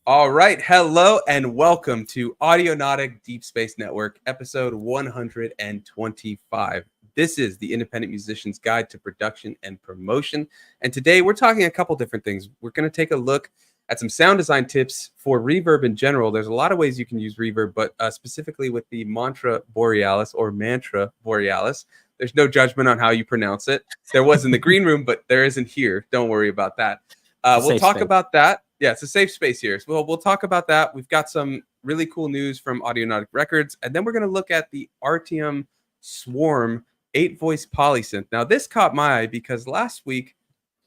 All right. Hello and welcome to Audionautic Deep Space Network, episode 125. This is the Independent Musician's Guide to Production and Promotion. And today we're talking a couple different things. We're going to take a look at some sound design tips for reverb in general. There's a lot of ways you can use reverb, but specifically with the MNTRA Borealis or MNTRA Borealis. There's no judgment on how you pronounce it. There was in the green room, but there isn't here. Don't worry about that. We'll talk about that. Yeah, it's a safe space here. So we'll talk about that. We've got some really cool news from Audionautic Records, and then we're going to look at the Artium Swarm 8-voice polysynth. Now, this caught my eye because last week,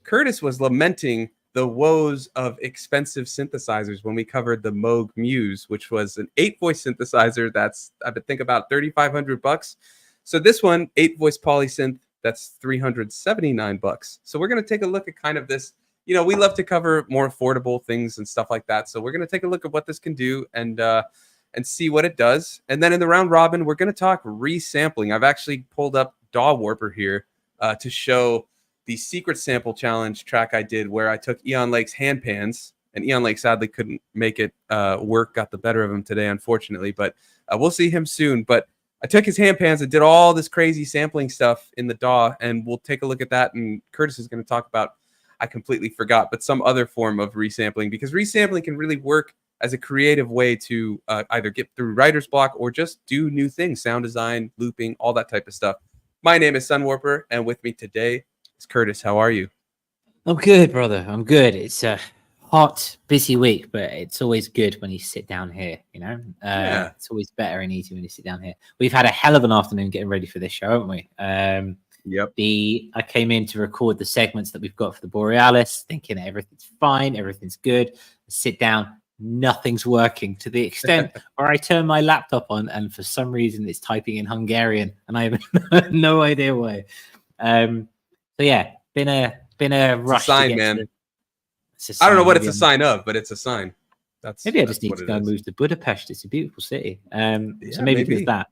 Curtis was lamenting the woes of expensive synthesizers when we covered the Moog Muse, which was an 8-voice synthesizer that's, I would think, about $3,500. So this one, 8-voice polysynth, that's $379. So we're going to take a look at kind of this. You know, we love to cover more affordable things and stuff like that. So we're going to take a look at what this can do and see what it does. And then in the round robin, we're going to talk resampling. I've actually pulled up Sunwarper here to show the secret sample challenge track I did where I took Eon Lake's hand pans. And Eon Lake sadly couldn't make it work, got the better of him today, unfortunately. But we'll see him soon. But I took his hand pans and did all this crazy sampling stuff in the DAW. And we'll take a look at that. And Curtis is going to talk about, I completely forgot, but some other form of resampling, because resampling can really work as a creative way to either get through writer's block or just do new things, sound design, looping, all that type of stuff. My name is Sunwarper, and with me today is Curtis. How are you? I'm good, brother. I'm good. It's a hot, busy week, but it's always good when you sit down here, you know? Yeah. It's always better and easier when you sit down here. We've had a hell of an afternoon getting ready for this show, haven't we? Yep. I came in to record the segments that we've got for the Borealis, thinking everything's fine, everything's good. I sit down, nothing's working to the extent where I turn my laptop on and for some reason it's typing in Hungarian and I have no idea why. So yeah, been a rush. It's a sign, man. I don't know what it's a sign of, but it's a sign. Maybe I just need to go and move to Budapest. It's a beautiful city. So maybe there's that.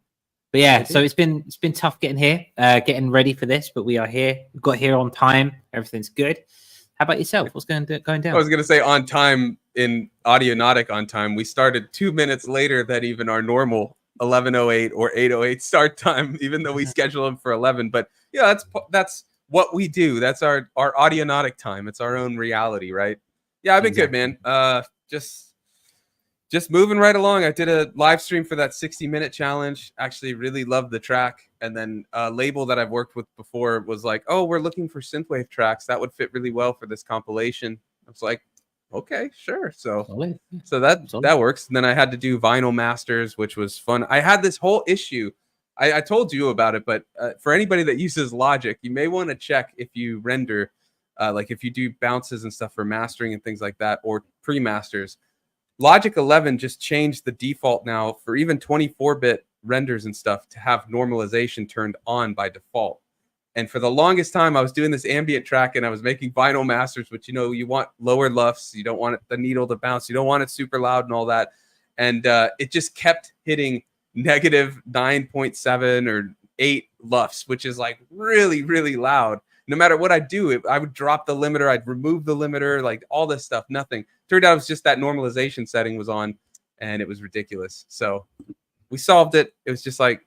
But yeah, so it's been tough getting here, getting ready for this, but we are here. We got here on time. Everything's good. How about yourself? What's going down? I was going to say on time in Audionautic on time. We started 2 minutes later than even our normal 11:08 or 8:08 start time, even though we schedule them for 11. But yeah, that's what we do. That's our Audionautic time. It's our own reality, right? Yeah, I've been good, man. Just moving right along. I did a live stream for that 60-minute challenge. Actually really loved the track. And then a label that I've worked with before was like, oh, we're looking for synthwave tracks. That would fit really well for this compilation. I was like, okay, sure. So that works. And then I had to do vinyl masters, which was fun. I had this whole issue. I told you about it, but for anybody that uses Logic, you may want to check if you render, like if you do bounces and stuff for mastering and things like that, or pre-masters. Logic 11 just changed the default now for even 24-bit renders and stuff to have normalization turned on by default. And for the longest time, I was doing this ambient track and I was making vinyl masters, which, you know, you want lower lufts. You don't want the needle to bounce. You don't want it super loud and all that. And it just kept hitting negative 9.7 or 8 lufts, which is like really, really loud. No matter what I do, I would drop the limiter, I'd remove the limiter, like all this stuff, nothing. Turned out it was just that normalization setting was on, and it was ridiculous. So we solved it. It was just like,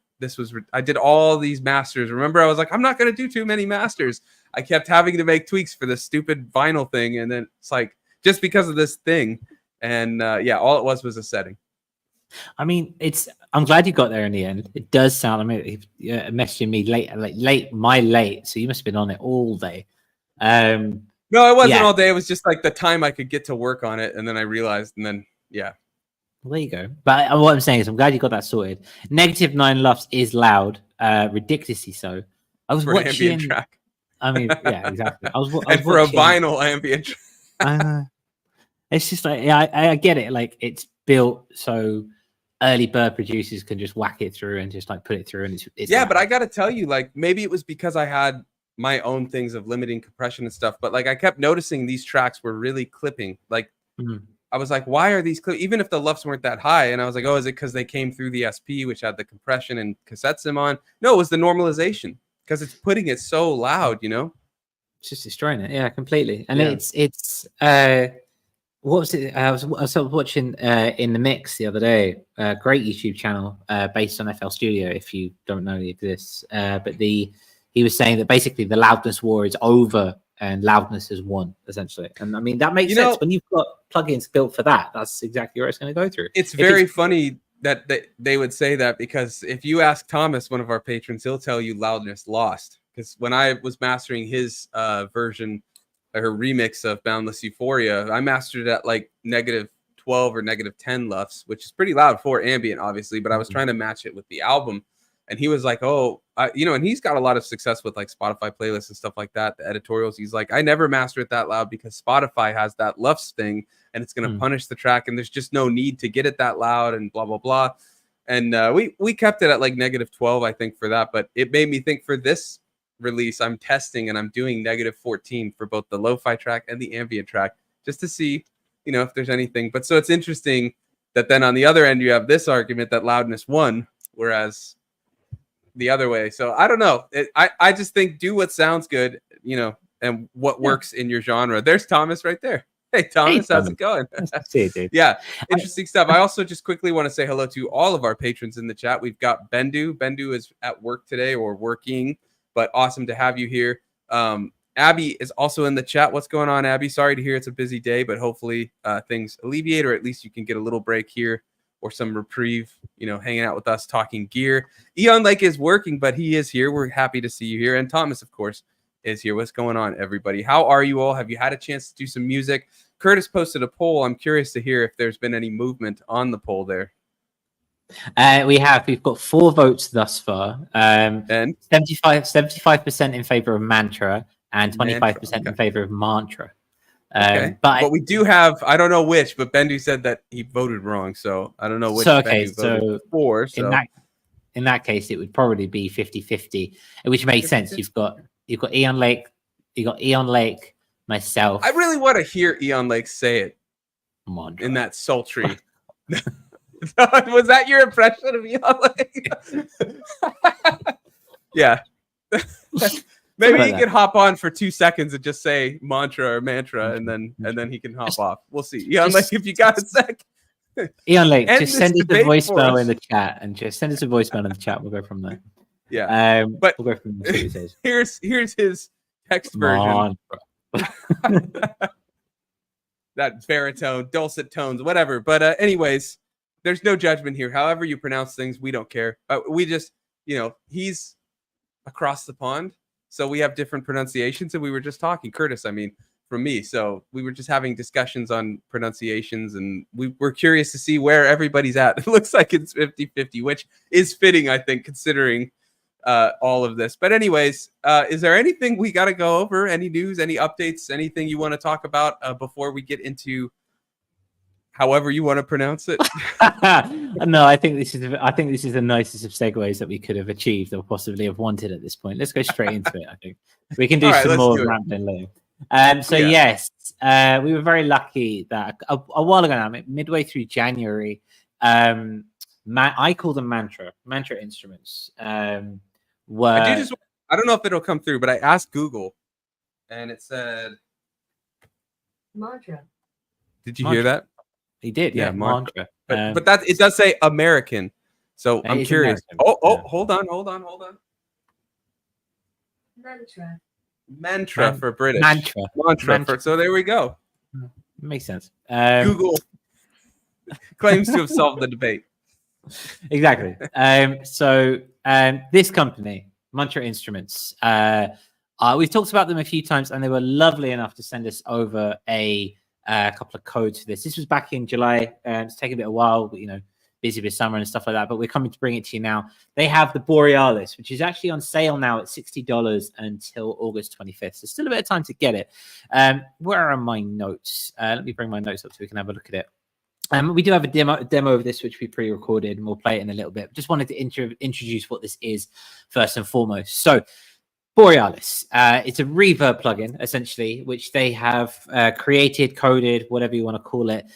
I did all these masters. Remember, I was like, I'm not going to do too many masters. I kept having to make tweaks for this stupid vinyl thing, and then it's like, just because of this thing. And yeah, all it was a setting. I mean, I'm glad you got there in the end. It does sound, I mean, messaging me late, so you must have been on it all day. No, it wasn't all day. It was just like the time I could get to work on it. And then I realized, and then, yeah. Well, there you go. But what I'm saying is I'm glad you got that sorted. Negative 9 lufts is loud, ridiculously so. I was watching... ambient track. I mean, yeah, exactly. I was for a vinyl ambient track. It's just like, yeah, I get it. Like, it's built so early bird producers can just whack it through and just like put it through, and it's yeah. loud. But I got to tell you, like, maybe it was because I had my own things of limiting compression and stuff, but like I kept noticing these tracks were really clipping. Like I was like, why are these even if the lufts weren't that high? And I was like, oh, is it because they came through the SP, which had the compression and cassette sim on? No, it was the normalization, because it's putting it so loud, you know. It's just destroying it, yeah, completely. And it's what was it? I was watching In the Mix the other day. Great YouTube channel based on FL Studio. If you don't know, it exists. But he was saying that basically the loudness war is over and loudness has won, essentially. And I mean that makes sense when you've got plugins built for that. That's exactly where it's going to go through. It's very funny that they would say that, because if you ask Thomas, one of our patrons, he'll tell you loudness lost. Because when I was mastering his version, her remix of Boundless Euphoria, I mastered it at like -12 or -10 LUFS, which is pretty loud for ambient, obviously, but I was trying to match it with the album. And he was like, oh, and he's got a lot of success with like Spotify playlists and stuff like that, the editorials. He's like, I never master it that loud because Spotify has that LUFS thing and it's going to punish the track. And there's just no need to get it that loud and blah, blah, blah. And we kept it at like -12, I think, for that. But it made me think for this release, I'm testing and I'm doing -14 for both the lo-fi track and the ambient track, just to see, if there's anything. But so it's interesting that then on the other end, you have this argument that loudness won, whereas the other way. So I don't know. I just think do what sounds good, and what works in your genre. There's Thomas right there. Hey, Thomas, how's it going? See you, dude. Yeah, interesting stuff. I also just quickly want to say hello to all of our patrons in the chat. We've got Bendu. Bendu is at work today, or working, but awesome to have you here. Abby is also in the chat. What's going on, Abby? Sorry to hear it's a busy day, but hopefully things alleviate, or at least you can get a little break here or some reprieve, hanging out with us, talking gear. Eon Lake is working, but he is here. We're happy to see you here. And Thomas, of course, is here. What's going on, everybody? How are you all? Have you had a chance to do some music? Curtis posted a poll. I'm curious to hear if there's been any movement on the poll there. We've got 4 votes thus far. And 75% in favor of MNTRA and 25% in favor of MNTRA. Okay. But we do have, I don't know which, but Bendu said that he voted wrong, so I don't know which. Bendu voted for. So in that case, it would probably be 50-50, which makes sense. You've got Eon Lake, myself. I really want to hear Eon Lake say it MNTRA in that sultry. Was that your impression of Eon Lake? Yeah. Maybe he can hop on for 2 seconds and just say mantra or mantra, and then he can hop off. We'll see. Eon Lake, if you got a sec. Eon Lake, just send us a voicemail in the chat, and just send us a voicemail in the chat. We'll go from there. Yeah. But we'll go from there. Here's his text version. That baritone, dulcet tones, whatever. But anyways, there's no judgment here. However you pronounce things, we don't care. We just, he's across the pond. So we have different pronunciations, and we were just talking, Curtis, from me. So we were just having discussions on pronunciations, and we were curious to see where everybody's at. It looks like it's 50-50, which is fitting, I think, considering all of this. But anyways, is there anything we got to go over? Any news, any updates, anything you want to talk about before we get into however you want to pronounce it? No, I think this is the nicest of segues that we could have achieved or possibly have wanted at this point. Let's go straight into it. I think we can do some more rambling later. Yes, we were very lucky that a while ago now, midway through January, I call them MNTRA Instruments. I don't know if it'll come through, but I asked Google, and it said MNTRA. Did you hear that? He did, yeah, MNTRA. But that it does say American, so I'm curious. American. Hold on. MNTRA for British. MNTRA. So there we go. Makes sense. Google claims to have solved the debate. Exactly. This company, MNTRA Instruments, we've talked about them a few times, and they were lovely enough to send us over a couple of codes for this. This was back in July. It's taken a bit of a while, but busy with summer and stuff like that. But we're coming to bring it to you now. They have the Borealis, which is actually on sale now at $60 until August 25th. So still a bit of time to get it. Where are my notes? Let me bring my notes up so we can have a look at it. We do have a demo of this, which we pre-recorded, and we'll play it in a little bit. Just wanted to introduce what this is first and foremost. So Borealis, it's a reverb plugin, essentially, which they have created, coded, whatever you want to call it,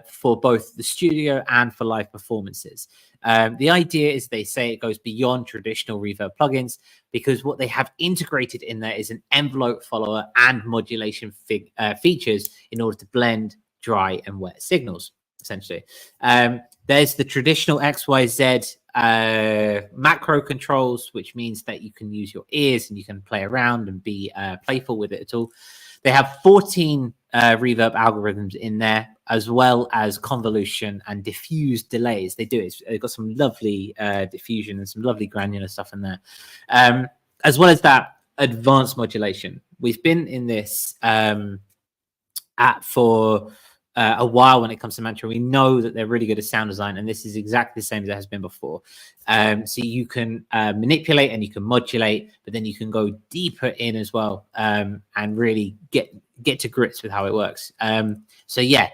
for both the studio and for live performances. The idea is they say it goes beyond traditional reverb plugins because what they have integrated in there is an envelope follower and modulation features in order to blend dry and wet signals, essentially. There's the traditional XYZ macro controls, which means that you can use your ears and you can play around and be playful with it at all. They have 14 reverb algorithms in there, as well as convolution and diffuse delays. They've got some lovely diffusion and some lovely granular stuff in there, as well as that advanced modulation. We've been in this app for a while when it comes to MNTRA. We know that they're really good at sound design, and this is exactly the same as it has been before. So you can manipulate and you can modulate, but then you can go deeper in as well, and really get to grips with how it works. So yeah,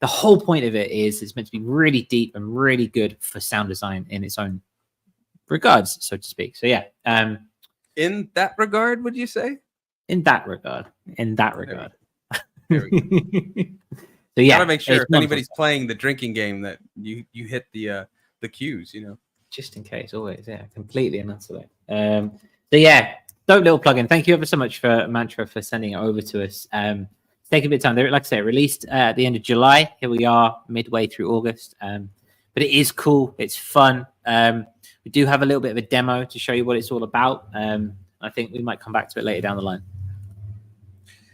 the whole point of it is it's meant to be really deep and really good for sound design in its own regards, so to speak. So yeah. In that regard, would you say? In that regard. There we go. So yeah, gotta make sure if anybody's playing the drinking game that you hit the cues, you know. Just in case, always, yeah, completely and utterly. So yeah, dope little plugin. Thank you ever so much for MNTRA for sending it over to us. It's taking a bit of time. Like I say, it released at the end of July. Here we are, midway through August. But it is cool. It's fun. We do have a little bit of a demo to show you what it's all about. I think we might come back to it later down the line.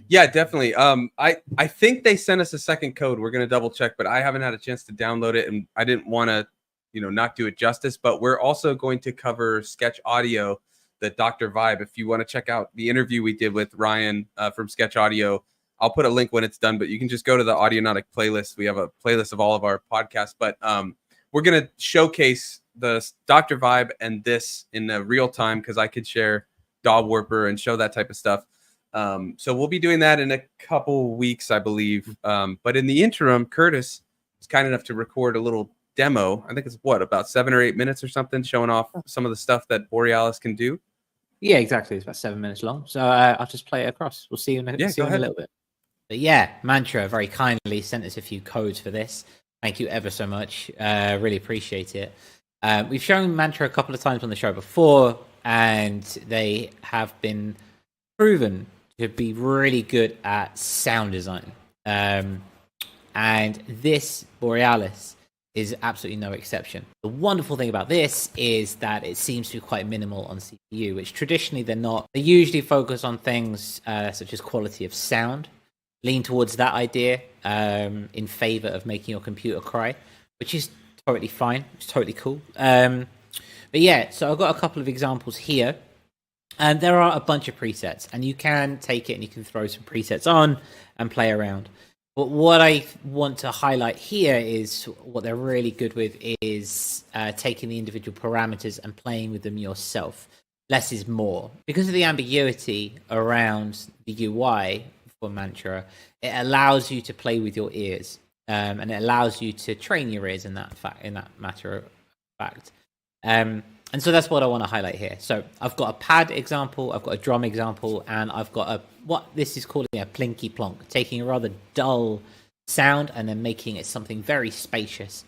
Yeah, definitely. I think they sent us a second code. We're gonna double check, but I haven't had a chance to download it, and I didn't want to, not do it justice. But we're also going to cover Sketch Audio, the Dr. Vibe. If you want to check out the interview we did with Ryan from Sketch Audio, I'll put a link when it's done. But you can just go to the Audionautic playlist. We have a playlist of all of our podcasts. But we're gonna showcase the Dr. Vibe and this in real time, because I could share Sunwarper and show that type of stuff. So we'll be doing that in a couple weeks, I believe. But in the interim, Curtis is kind enough to record a little demo. I think it's about 7 or 8 minutes or something, showing off some of the stuff that Borealis can do. Yeah, exactly. It's about 7 minutes long. So I'll just play it across. We'll see you in a little bit. But yeah, MNTRA very kindly sent us a few codes for this. Thank you ever so much. Really appreciate it. We've shown MNTRA a couple of times on the show before, and they have been proven to be really good at sound design. And this Borealis is absolutely no exception. The wonderful thing about this is that it seems to be quite minimal on CPU, which traditionally they're not. They usually focus on things such as quality of sound, lean towards that idea in favor of making your computer cry, which is totally fine. It's totally cool. But yeah, so I've got a couple of examples here. And there are a bunch of presets, and you can take it and you can throw some presets on and play around. But what I want to highlight here is what they're really good with is taking the individual parameters and playing with them yourself. Less is more. Because of the ambiguity around the UI for MNTRA, it allows you to play with your ears, and it allows you to train your ears in that matter of fact. And so that's what I want to highlight here. So I've got a pad example, I've got a drum example, and I've got what this is calling a plinky plonk, taking a rather dull sound and then making it something very spacious,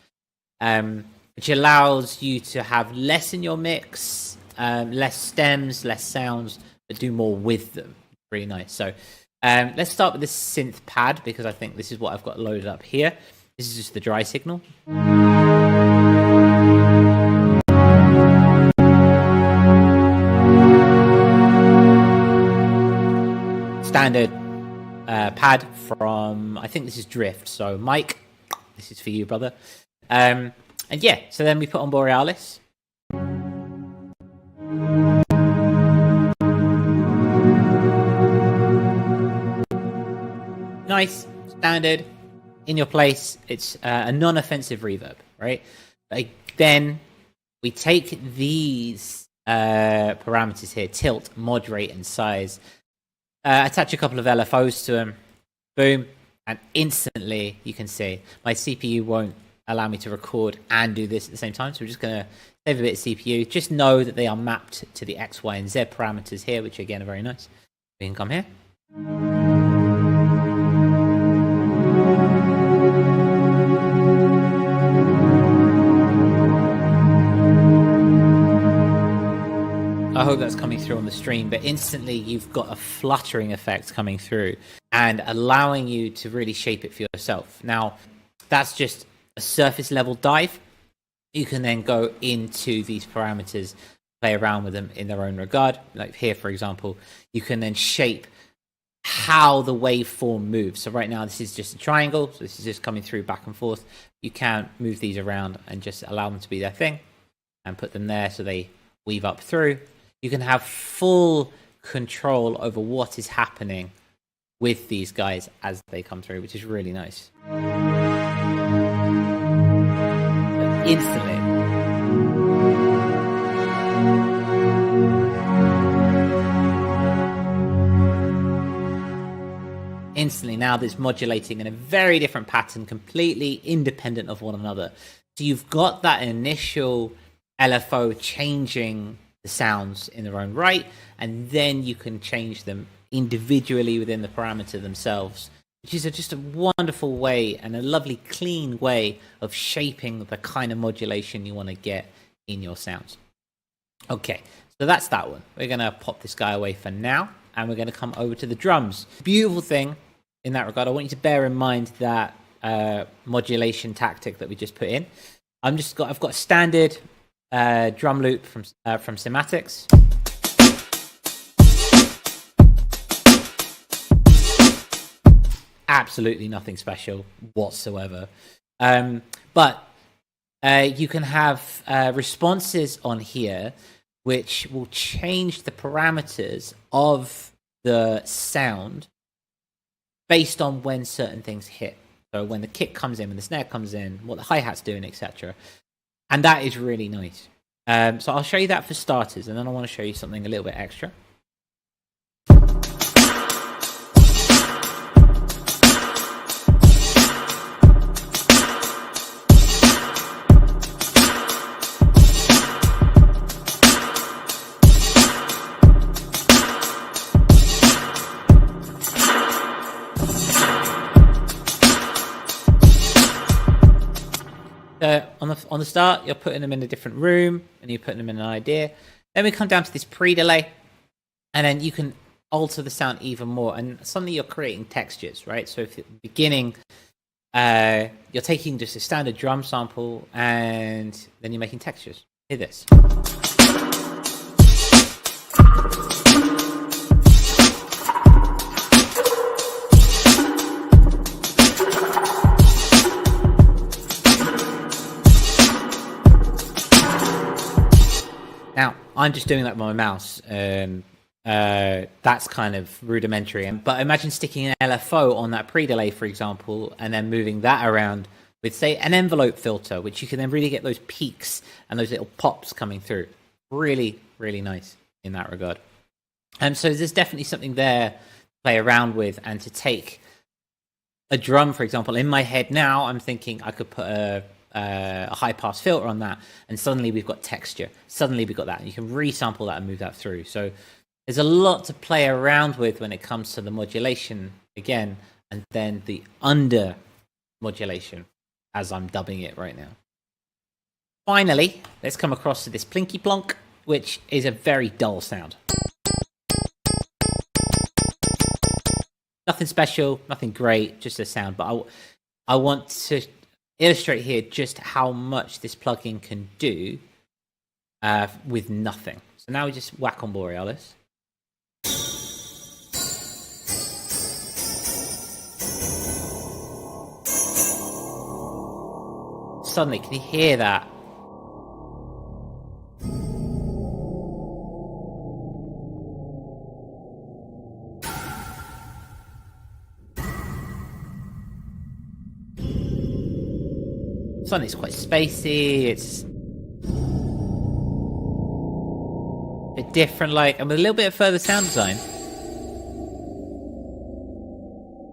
which allows you to have less in your mix, less stems, less sounds, but do more with them. Really nice. So let's start with this synth pad, because I think this is what I've got loaded up here. This is just the dry signal. Standard pad from, I think this is Drift. So Mike, this is for you, brother. And yeah, so then we put on Borealis. Nice, standard, in your place. It's a non-offensive reverb, right? Then we take these parameters here, tilt, moderate, and size, attach a couple of LFOs to them, boom, and instantly you can see my CPU won't allow me to record and do this at the same time, so we're just going to save a bit of CPU. Just know that they are mapped to the X, Y, and Z parameters here, which again are very nice. We can come here. I hope that's coming through on the stream, but instantly you've got a fluttering effect coming through and allowing you to really shape it for yourself. Now, that's just a surface level dive. You can then go into these parameters, play around with them in their own regard. Like here, for example, you can then shape how the waveform moves. So right now, this is just a triangle. So this is just coming through back and forth. You can move these around and just allow them to be their thing and put them there so they weave up through. You can have full control over what is happening with these guys as they come through, which is really nice. Instantly. Instantly now there's modulating in a very different pattern, completely independent of one another. So you've got that initial LFO changing the sounds in their own right, and then you can change them individually within the parameter themselves, which is just a wonderful way and a lovely clean way of shaping the kind of modulation you want to get in your sounds. Okay, so that's that one. We're going to pop this guy away for now, and we're going to come over to the drums. Beautiful thing in that regard, I want you to bear in mind that modulation tactic that we just put in. I've got a standard drum loop from Cymatics. Absolutely nothing special whatsoever. But you can have responses on here which will change the parameters of the sound based on when certain things hit. So when the kick comes in, when the snare comes in, what the hi-hat's doing, etc. And that is really nice. So I'll show you that for starters, and then I want to show you something a little bit extra. On the start, you're putting them in a different room, and you're putting them in an idea. Then we come down to this pre-delay, and then you can alter the sound even more. And suddenly you're creating textures, right? So if at the beginning, you're taking just a standard drum sample, and then you're making textures. Hear this. Now, I'm just doing that with my mouse. That's kind of rudimentary. But imagine sticking an LFO on that pre-delay, for example, and then moving that around with, say, an envelope filter, which you can then really get those peaks and those little pops coming through. Really, really nice in that regard. And so there's definitely something there to play around with, and to take a drum, for example. In my head now, I'm thinking I could put a high pass filter on that, and suddenly we've got texture. Suddenly we've got that, and you can resample that and move that through. So there's a lot to play around with when it comes to the modulation again, and then the under modulation, as I'm dubbing it right now. Finally, let's come across to this plinky plonk, which is a very dull sound. Nothing special, nothing great, just a sound. But I want to illustrate here just how much this plugin can do with nothing. So now we just whack on Borealis. Suddenly, can you hear that? Suddenly it's quite spacey, it's a bit different, like, and with a little bit of further sound design.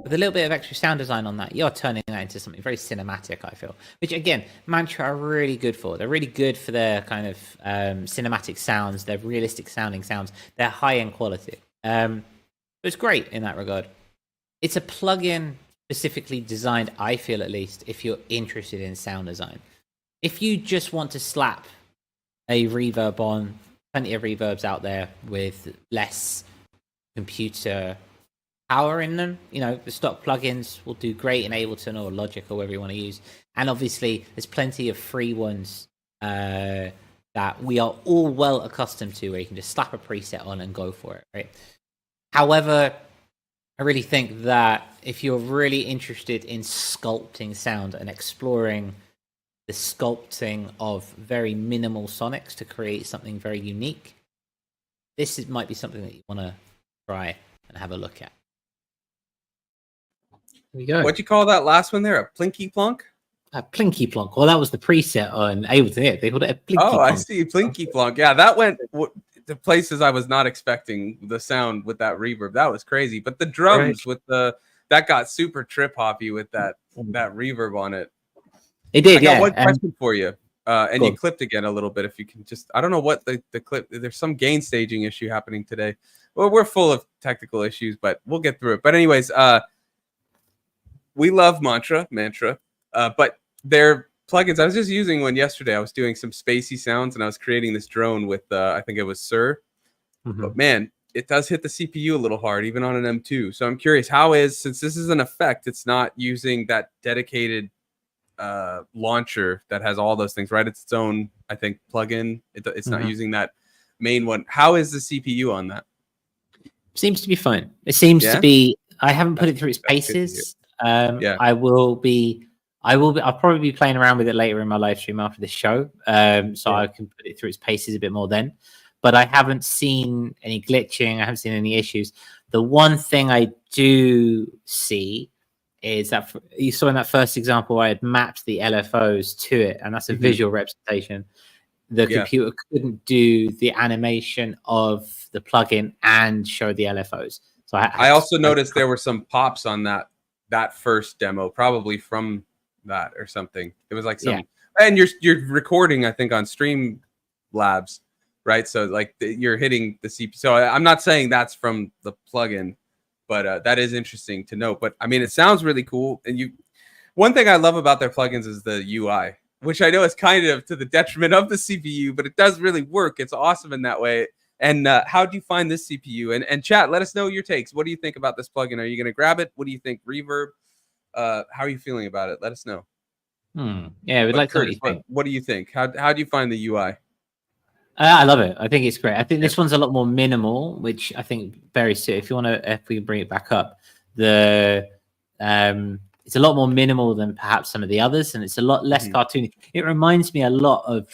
With a little bit of extra sound design on that, you're turning that into something very cinematic, I feel. Which, again, MNTRA are really good for. They're really good for their kind of cinematic sounds, their realistic sounding sounds, their high-end quality. It's great in that regard. It's a plugin specifically designed, I feel at least, if you're interested in sound design. If you just want to slap a reverb on plenty of reverbs out there with less computer power in them. You know, the stock plugins will do great in Ableton or Logic or whatever you want to use. And obviously, there's plenty of free ones that we are all well accustomed to, where you can just slap a preset on and go for it, right? However, I really think that if you're really interested in sculpting sound and exploring the sculpting of very minimal sonics to create something very unique, might be something that you want to try and have a look at. There we go. What'd you call that last one there? A plinky plonk? A plinky plonk. Well, that was the preset on Ableton. Yeah, they called it a plinky plonk. Oh, I see. Plinky plonk. Yeah, that went to places I was not expecting the sound with that reverb. That was crazy. But the drums with that got super trip hoppy with that reverb on it. It did, I got one question for you. And Cool. You clipped again a little bit. If you can just, I don't know what the clip, there's some gain staging issue happening today. Well, we're full of technical issues, but we'll get through it. But anyways, we love MNTRA, but their plugins, I was just using one yesterday. I was doing some spacey sounds and I was creating this drone with, I think it was Sir. But man, it does hit the CPU a little hard, even on an M2. So I'm curious, since this is an effect, it's not using that dedicated launcher that has all those things, right? It's its own, I think, plugin. It's not using that main one. How is the CPU on that? Seems to be fine. It seems to be. I haven't put it through its paces. I'll probably be playing around with it later in my live stream after the show, so I can put it through its paces a bit more then. But I haven't seen any glitching. I haven't seen any issues. The one thing I do see is that you saw in that first example, I had mapped the LFOs to it, and that's a visual representation. The computer couldn't do the animation of the plugin and show the LFOs. So I also noticed there were some pops on that first demo, probably from that or something. It was like and you're recording, I think, on Streamlabs, right? So like you're hitting the CPU. So I'm not saying that's from the plugin, but that is interesting to note. But I mean, it sounds really cool. And one thing I love about their plugins is the UI, which I know is kind of to the detriment of the CPU, but it does really work. It's awesome in that way. And how do you find this CPU? And chat, let us know your takes. What do you think about this plugin? Are you going to grab it? What do you think? Reverb? How are you feeling about it? Let us know. Yeah, we'd like to know what you think. What do you think? How do you find the UI? I love it. I think it's great. I think this one's a lot more minimal, which I think very soon. If we bring it back up, it's a lot more minimal than perhaps some of the others, and it's a lot less cartoony. It reminds me a lot of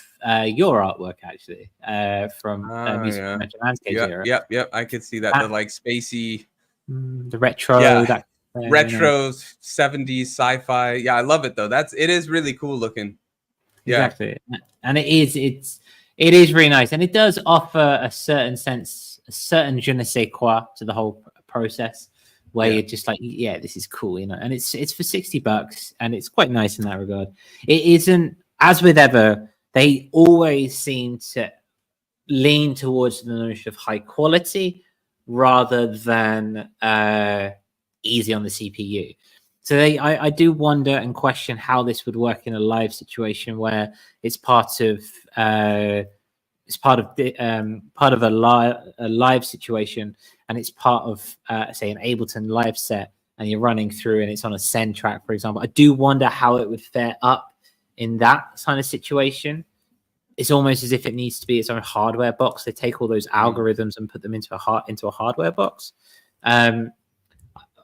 your artwork, actually, from Music Landscape era. Yep. I could see that. The like spacey, the retro, retro 70s sci-fi. Yeah, I love it though. It is really cool looking. Yeah. Exactly, and it is really nice, and it does offer a certain je ne sais quoi to the whole process, where you're just like, this is cool, and it's for $60, and it's quite nice in that regard. It isn't, as with Ever, they always seem to lean towards the notion of high quality rather than easy on the CPU. So I do wonder and question how this would work in a live situation where it's part of a live situation, and it's part of say an Ableton live set, and you're running through and it's on a send track, for example. I do wonder how it would fare up in that kind of situation. It's almost as if it needs to be its own hardware box. They take all those algorithms and put them into a hardware box.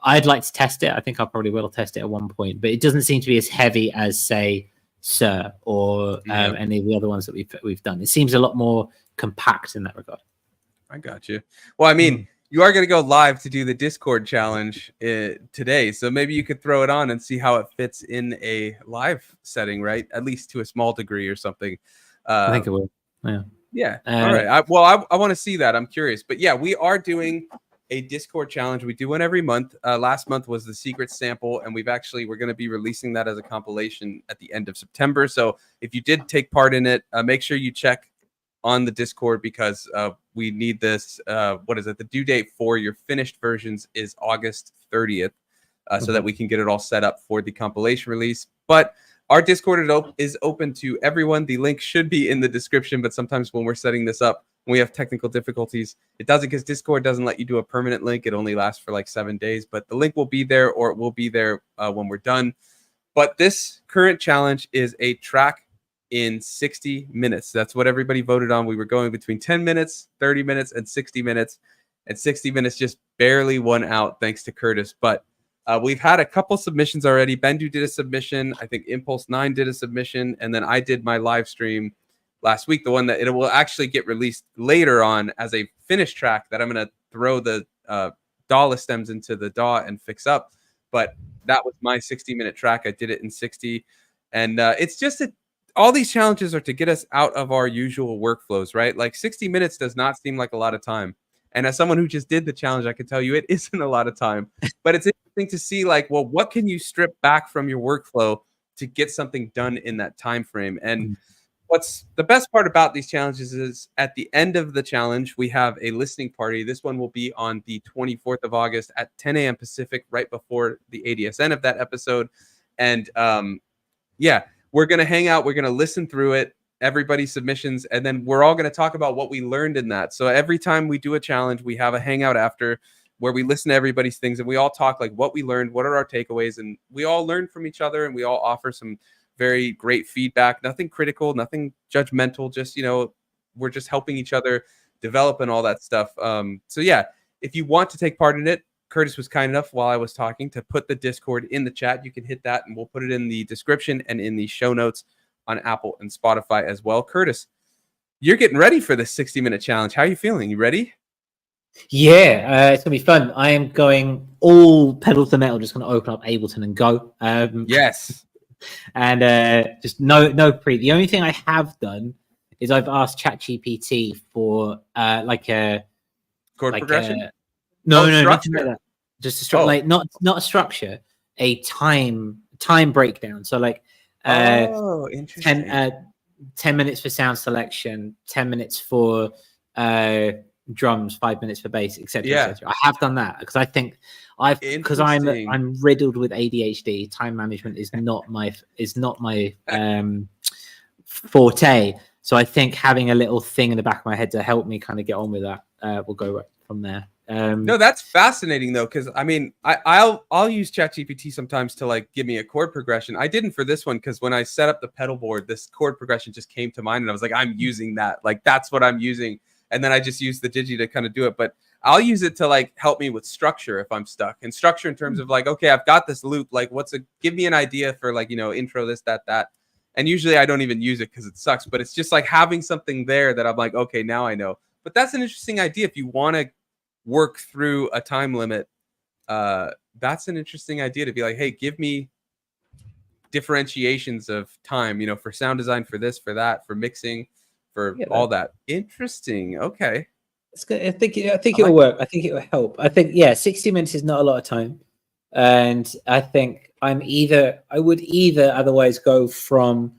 I'd like to test it. I think I probably will test it at one point, but it doesn't seem to be as heavy as, say, Sir or any of the other ones that we've done. It seems a lot more compact in that regard. I got you. Well, I mean, you are going to go live to do the Discord challenge today, so maybe you could throw it on and see how it fits in a live setting, right? At least to a small degree or something. I think it will. Yeah. All right. I want to see that. I'm curious. But yeah, we are doing a Discord challenge. We do one every month. Last month was the secret sample, and we're going to be releasing that as a compilation at the end of September. So if you did take part in it, make sure you check on the Discord, because we need this. What is it? The due date for your finished versions is August 30th, so that we can get it all set up for the compilation release. But our Discord is open to everyone. The link should be in the description, but sometimes when we're setting this up, when we have technical difficulties. It doesn't, because Discord doesn't let you do a permanent link. It only lasts for like 7 days, but the link will be there, or it will be there when we're done. But this current challenge is a track in 60 minutes. That's what everybody voted on. We were going between 10 minutes, 30 minutes, and 60 minutes. And 60 minutes just barely won out, thanks to Curtis. But we've had a couple submissions already. Bendu did a submission. I think Impulse 9 did a submission. And then I did my live stream last week, the one that it will actually get released later on as a finished track that I'm going to throw the DAW stems into the DAW and fix up. But that was my 60-minute track. I did it in 60. And it's just all these challenges are to get us out of our usual workflows, right? Like 60 minutes does not seem like a lot of time. And as someone who just did the challenge, I can tell you it isn't a lot of time. But it's interesting to see, like, well, what can you strip back from your workflow to get something done in that time frame? And what's the best part about these challenges is at the end of the challenge, we have a listening party. This one will be on the 24th of August at 10 a.m. Pacific, right before the ADSN of that episode. And yeah, we're going to hang out. We're going to listen through it, everybody's submissions, and then we're all going to talk about what we learned in that. So every time we do a challenge, we have a hangout after where we listen to everybody's things and we all talk like what we learned, what are our takeaways, and we all learn from each other and we all offer some very great feedback. Nothing critical, nothing judgmental, just, you know, we're just helping each other develop and all that stuff. So yeah, if you want to take part in it, Curtis was kind enough while I was talking to put the Discord in the chat. You can hit that and we'll put it in the description and in the show notes on Apple and Spotify as well. Curtis, you're getting ready for this 60-minute challenge. How are you feeling? You ready? Yeah, it's gonna be fun. I am going all pedal to metal, just gonna open up Ableton and go. Yes. And just no pre. The only thing I have done is I've asked ChatGPT for like a chord progression. No, structure. nothing like that. Just a structure, like not a structure, a time breakdown. So like, interesting. 10 minutes for sound selection, 10 minutes for drums, 5 minutes for bass, etc. Yeah. etc. I have done that because I think because I'm riddled with ADHD. Time management is not my forte. So I think having a little thing in the back of my head to help me kind of get on with that will go right from there. No, that's fascinating though, because I mean, I'll use ChatGPT sometimes to like give me a chord progression. I didn't for this one because when I set up the pedal board, this chord progression just came to mind, and I was like, I'm using that. Like that's what I'm using, and then I just use the Digi to kind of do it. But I'll use it to like help me with structure if I'm stuck. And structure in terms of like, okay, I've got this loop. Like, give me an idea for like, you know, intro this, that. And usually I don't even use it because it sucks. But it's just like having something there that I'm like, okay, now I know. But that's an interesting idea if you want to work through a time limit. That's an interesting idea to be like, hey, give me differentiations of time, you know, for sound design, for this, for that, for mixing, for all that. Interesting. Okay. It's good. I think it'll work. I think it will help. I think 60 minutes is not a lot of time, and I think I would either otherwise go from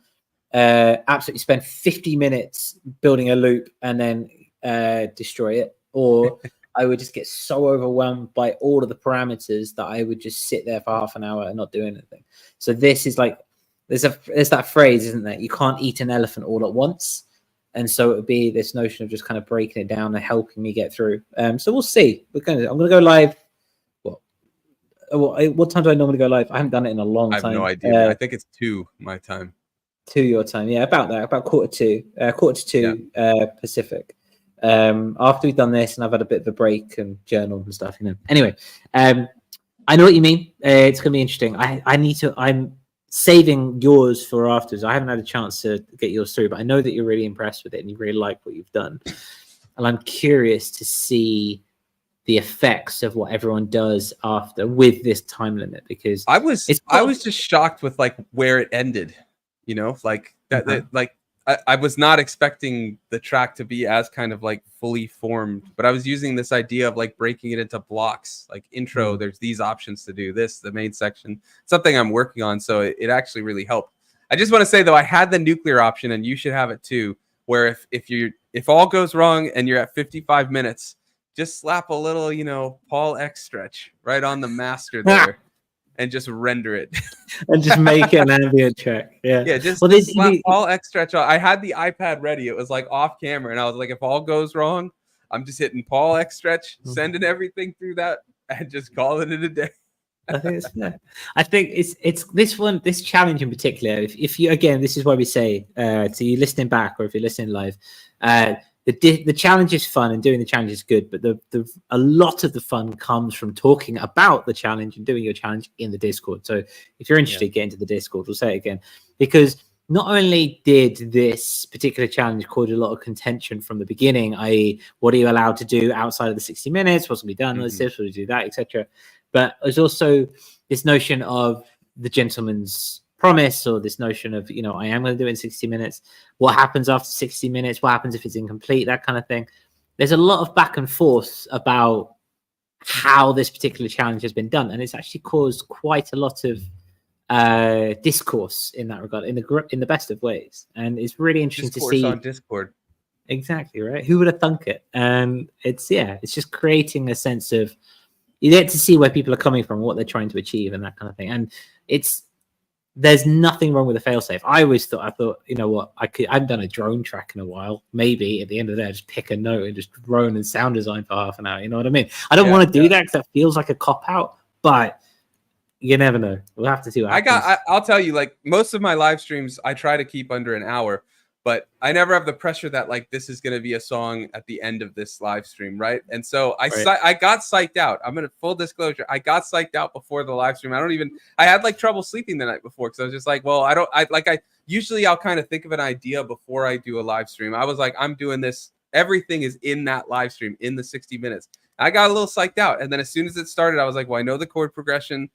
absolutely spend 50 minutes building a loop and then destroy it, or I would just get so overwhelmed by all of the parameters that I would just sit there for half an hour and not do anything. So this is like, there's that phrase, isn't there? You can't eat an elephant all at once. And so it would be this notion of just kind of breaking it down and helping me get through. So we'll see. I'm going to go live. What time do I normally go live? I haven't done it in a long time. I have no idea. I think it's 2 my time. 2 your time. Yeah, about that. About quarter to 2 Pacific. After we've done this and I've had a bit of a break and journal and stuff, you know. Anyway, I know what you mean. It's going to be interesting. I'm saving yours for afterwards. I haven't had a chance to get yours through, but I know that you're really impressed with it and you really like what you've done. And I'm curious to see the effects of what everyone does after with this time limit, because I was just shocked with like where it ended, you know, like that, like I was not expecting the track to be as kind of like fully formed, but I was using this idea of like breaking it into blocks, like intro, there's these options to do this, the main section, something I'm working on. So it actually really helped. I just want to say though, I had the nuclear option and you should have it too, where if all goes wrong and you're at 55 minutes, just slap a little, you know, Paul X stretch right on the master there. and just render it. And just make an ambient track. Yeah. Yeah, just well, slap all X stretch on. I had the iPad ready. It was like off camera, and I was like, if all goes wrong, I'm just hitting Paul X stretch, sending everything through that, and just calling it a day. I think it's fair. I think it's this challenge in particular. If you, again, this is why we say to you listening back, or if you're listening live, the challenge is fun and doing the challenge is good, but a lot of the fun comes from talking about the challenge and doing your challenge in the Discord. So if you're interested, get into the Discord. We'll say it again, because not only did this particular challenge cause a lot of contention from the beginning, i.e., what are you allowed to do outside of the 60 minutes? What's going to be done? What's this? What do you do that? Etc. But there's also this notion of the gentleman's promise, or this notion of, you know, I am going to do it in 60 minutes. What happens after 60 minutes? What happens if it's incomplete? That kind of thing. There's a lot of back and forth about how this particular challenge has been done, and it's actually caused quite a lot of discourse in that regard, in the best of ways. And it's really interesting to see on Discord. Exactly right. Who would have thunk it? And it's just creating a sense of, you get to see where people are coming from, what they're trying to achieve, and that kind of thing. And there's nothing wrong with a failsafe. I thought, you know what, I haven't done a drone track in a while. Maybe at the end of the day, just pick a note and just drone and sound design for half an hour. You know what I mean? I don't want to do that because that feels like a cop out, but you never know. We'll have to see what happens. I'll tell you, like, most of my live streams, I try to keep under an hour, but I never have the pressure that, like, this is going to be a song at the end of this live stream, right? And so I got psyched out. I'm going to full disclosure. I got psyched out before the live stream. I had like trouble sleeping the night before because I was just like, well, usually I'll kind of think of an idea before I do a live stream. I was like, I'm doing this. Everything is in that live stream in the 60 minutes. I got a little psyched out. And then as soon as it started, I was like, well, I know the chord progression.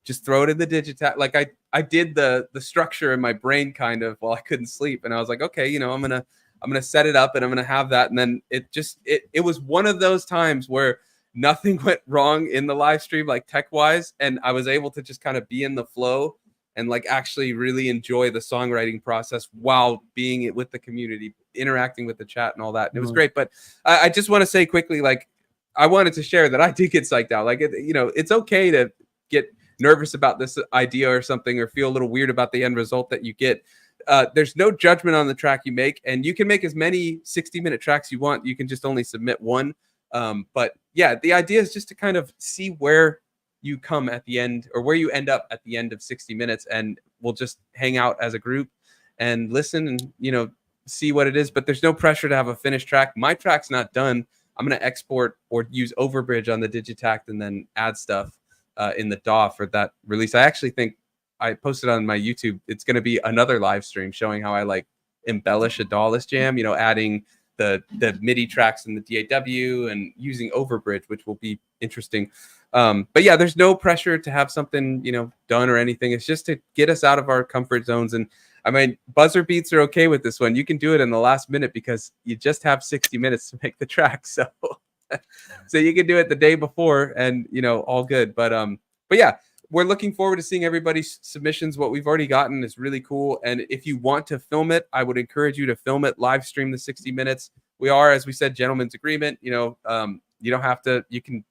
Just throw it in the Digitakt. Like I did the structure in my brain kind of while I couldn't sleep, and I was like, okay, you know, I'm gonna set it up and I'm gonna have that. And then it was one of those times where nothing went wrong in the live stream, like tech wise, and I was able to just kind of be in the flow and like actually really enjoy the songwriting process while being with the community, interacting with the chat and all that. And it was great. But I just want to say quickly, like, I wanted to share that I did get psyched out. Like, you know, it's okay to get nervous about this idea or something, or feel a little weird about the end result that you get. There's no judgment on the track you make, and you can make as many 60-minute tracks you want. You can just only submit one. But yeah, the idea is just to kind of see where you come at the end, or where you end up at the end of 60 minutes, and we'll just hang out as a group and listen and, you know, see what it is. But there's no pressure to have a finished track. My track's not done. I'm going to export or use Overbridge on the Digitakt and then add stuff in the DAW for that release. I actually think I posted on my YouTube, it's going to be another live stream showing how I like embellish a DAW-less jam, you know, adding the MIDI tracks in the DAW and using Overbridge, which will be interesting. But yeah, there's no pressure to have something, you know, done or anything. It's just to get us out of our comfort zones. And I mean, buzzer beats are okay with this one. You can do it in the last minute because you just have 60 minutes to make the track. So so you can do it the day before and, you know, all good. But yeah, we're looking forward to seeing everybody's submissions. What we've already gotten is really cool. And if you want to film it, I would encourage you to film it, live stream the 60 minutes. We are, as we said, gentleman's agreement. You know, you don't have to, you can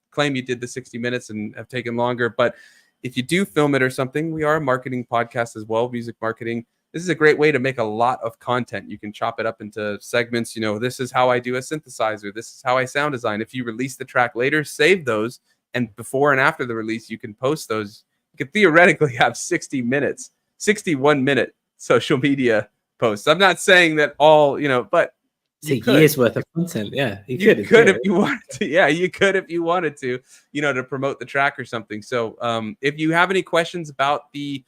claim you did the 60 minutes and have taken longer. But if you do film it or something, we are a marketing podcast as well, music marketing. This is a great way to make a lot of content. You can chop it up into segments. You know, this is how I do a synthesizer. This is how I sound design. If you release the track later, save those. And before and after the release, you can post those. You could theoretically have 60 minutes, 61 minute social media posts. I'm not saying that all, you know, but it's a year's worth of content. Yeah, you could if you wanted to. Yeah, you could if you wanted to, you know, to promote the track or something. So if you have any questions about the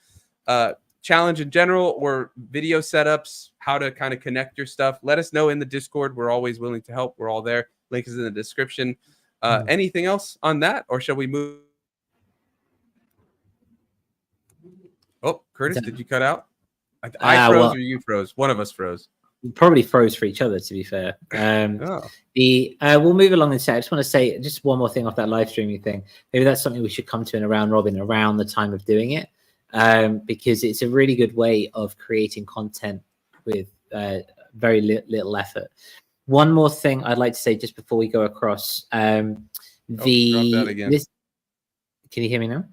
challenge in general or video setups, how to kind of connect your stuff, let us know in the Discord. We're always willing to help. We're all there. Link is in the description. Anything else on that, or shall we move? Oh, Curtis, did you cut out? I froze or you froze? One of us froze. We probably froze for each other, to be fair. We'll move along in a sec. I just want to say just one more thing off that live streaming thing. Maybe that's something we should come to in a round robin around the time of doing it. Because it's a really good way of creating content with very little effort. One more thing I'd like to say just before we go across. Can you hear me now?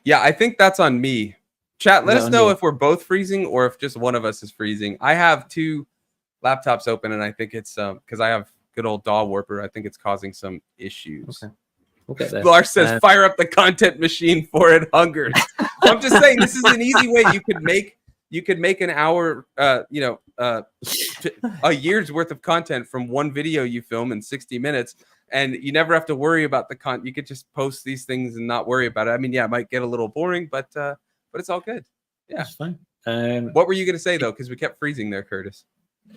Yeah, I think that's on me. Chat, let Is that us on know you? if we're both freezing or if just one of us is freezing. I have two laptops open, and I think it's because I have good old Warper. I think it's causing some issues. Okay. We'll get there. Lars says, "Fire up the content machine for it hungers." Well, I'm just saying, this is an easy way you could make an hour, a year's worth of content from one video you film in 60 minutes, and you never have to worry about the content. You could just post these things and not worry about it. I mean, yeah, it might get a little boring, but it's all good. Yeah, that's fine. What were you going to say though? Because we kept freezing there, Curtis.